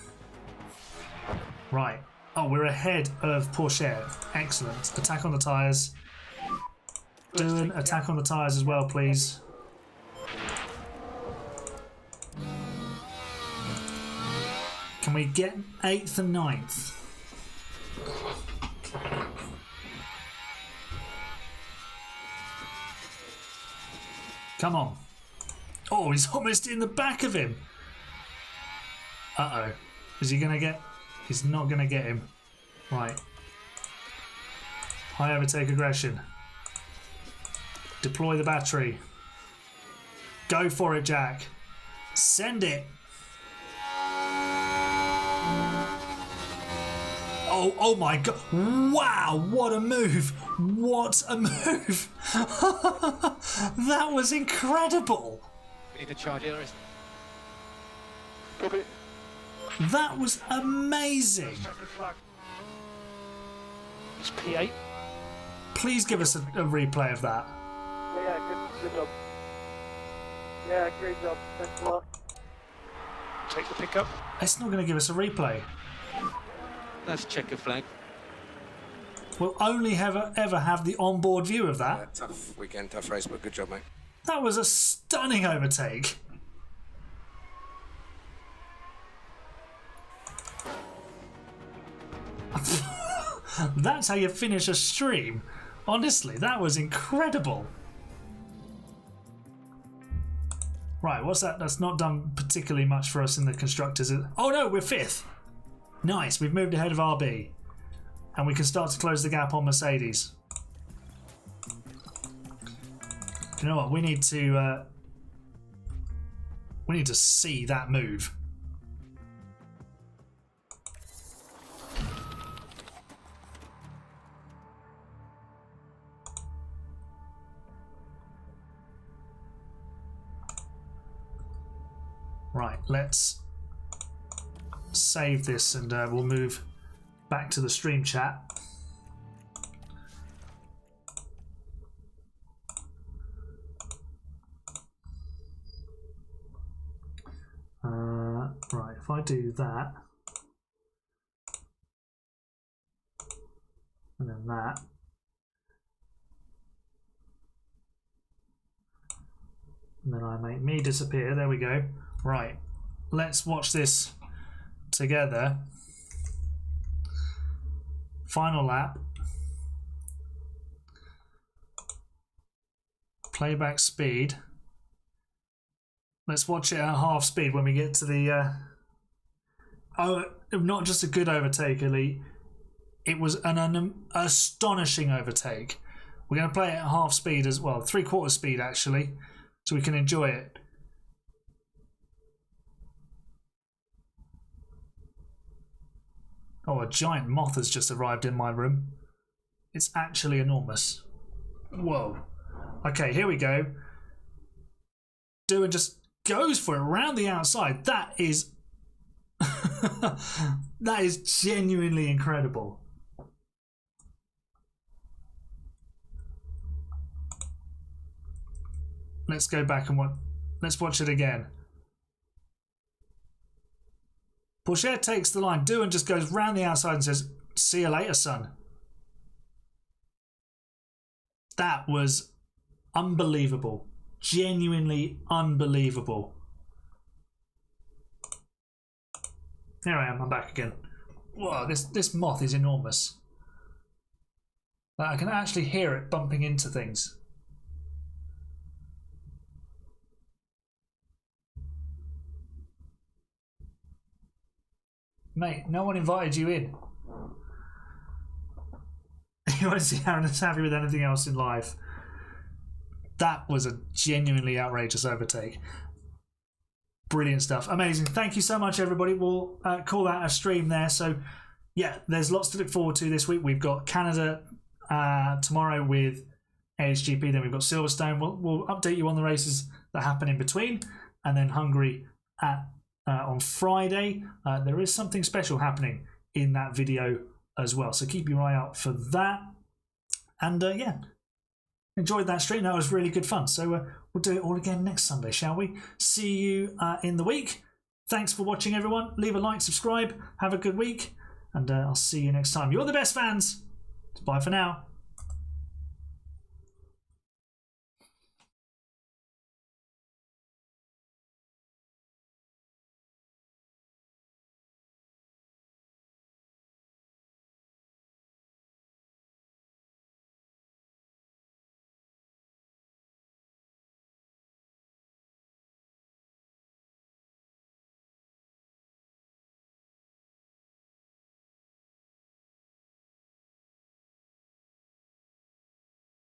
Right. Oh, we're ahead of Pourchaire. Excellent. Attack on the tyres. Doohan, attack on the tyres as well, please. Can we get 8th and 9th? Come on. Oh, he's almost in the back of him. Uh-oh. Is he going to get... He's not going to get him. Right. High overtake aggression. Deploy the battery. Go for it, Jack. Send it. Oh my god. Wow, what a move. What a move. That was incredible. We need to charge here. Copy. That was amazing. It's P8. Please give us a replay of that. Yeah, good job. Yeah, great job. Thanks a lot. Take the pickup. It's not going to give us a replay. Let's check a flag. We'll only ever have the onboard view of that. Tough weekend, tough race, but good job, mate. That was a stunning overtake. That's how you finish a stream. Honestly, that was incredible. Right, what's that? That's not done particularly much for us in the constructors. Oh no, we're 5th. Nice, we've moved ahead of RB. And we can start to close the gap on Mercedes. You know what? We need to see that move. Right, let's save this and we'll move back to the stream chat. if I do that, and then that, and then I make me disappear. There we go. Right, let's watch this together. Final lap. Playback speed. Let's watch it at half speed when we get to the oh, not just a good overtake, Elite. It was an astonishing overtake. We're going to play it at half speed as well, 3/4 speed actually, so we can enjoy it. Oh, a giant moth has just arrived in my room. It's actually enormous. Whoa. Okay, here we go. Doohan just goes for it around the outside. That is that is genuinely incredible. Let's go back and let's watch it again. Pourchaire takes the line. Doohan just goes round the outside and says, "See you later, son." That was unbelievable. Genuinely unbelievable. There I am. I'm back again. Whoa, this moth is enormous. I can actually hear it bumping into things. Mate, no one invited you in. You want to see Aaron's happy with anything else in life. That was a genuinely outrageous overtake. Brilliant stuff. Amazing. Thank you so much, everybody. We'll call that a stream there. So, yeah, there's lots to look forward to this week. We've got Canada tomorrow with AHGP. Then we've got Silverstone. We'll update you on the races that happen in between. And then Hungary on Friday. There is something special happening in that video as well, so keep your eye out for that. And yeah, enjoyed that stream. That was really good fun. So we'll do it all again next Sunday, shall we? See you in the week. Thanks for watching, everyone. Leave a like, subscribe, have a good week, and I'll see you next time. You're the best, fans. Bye for now.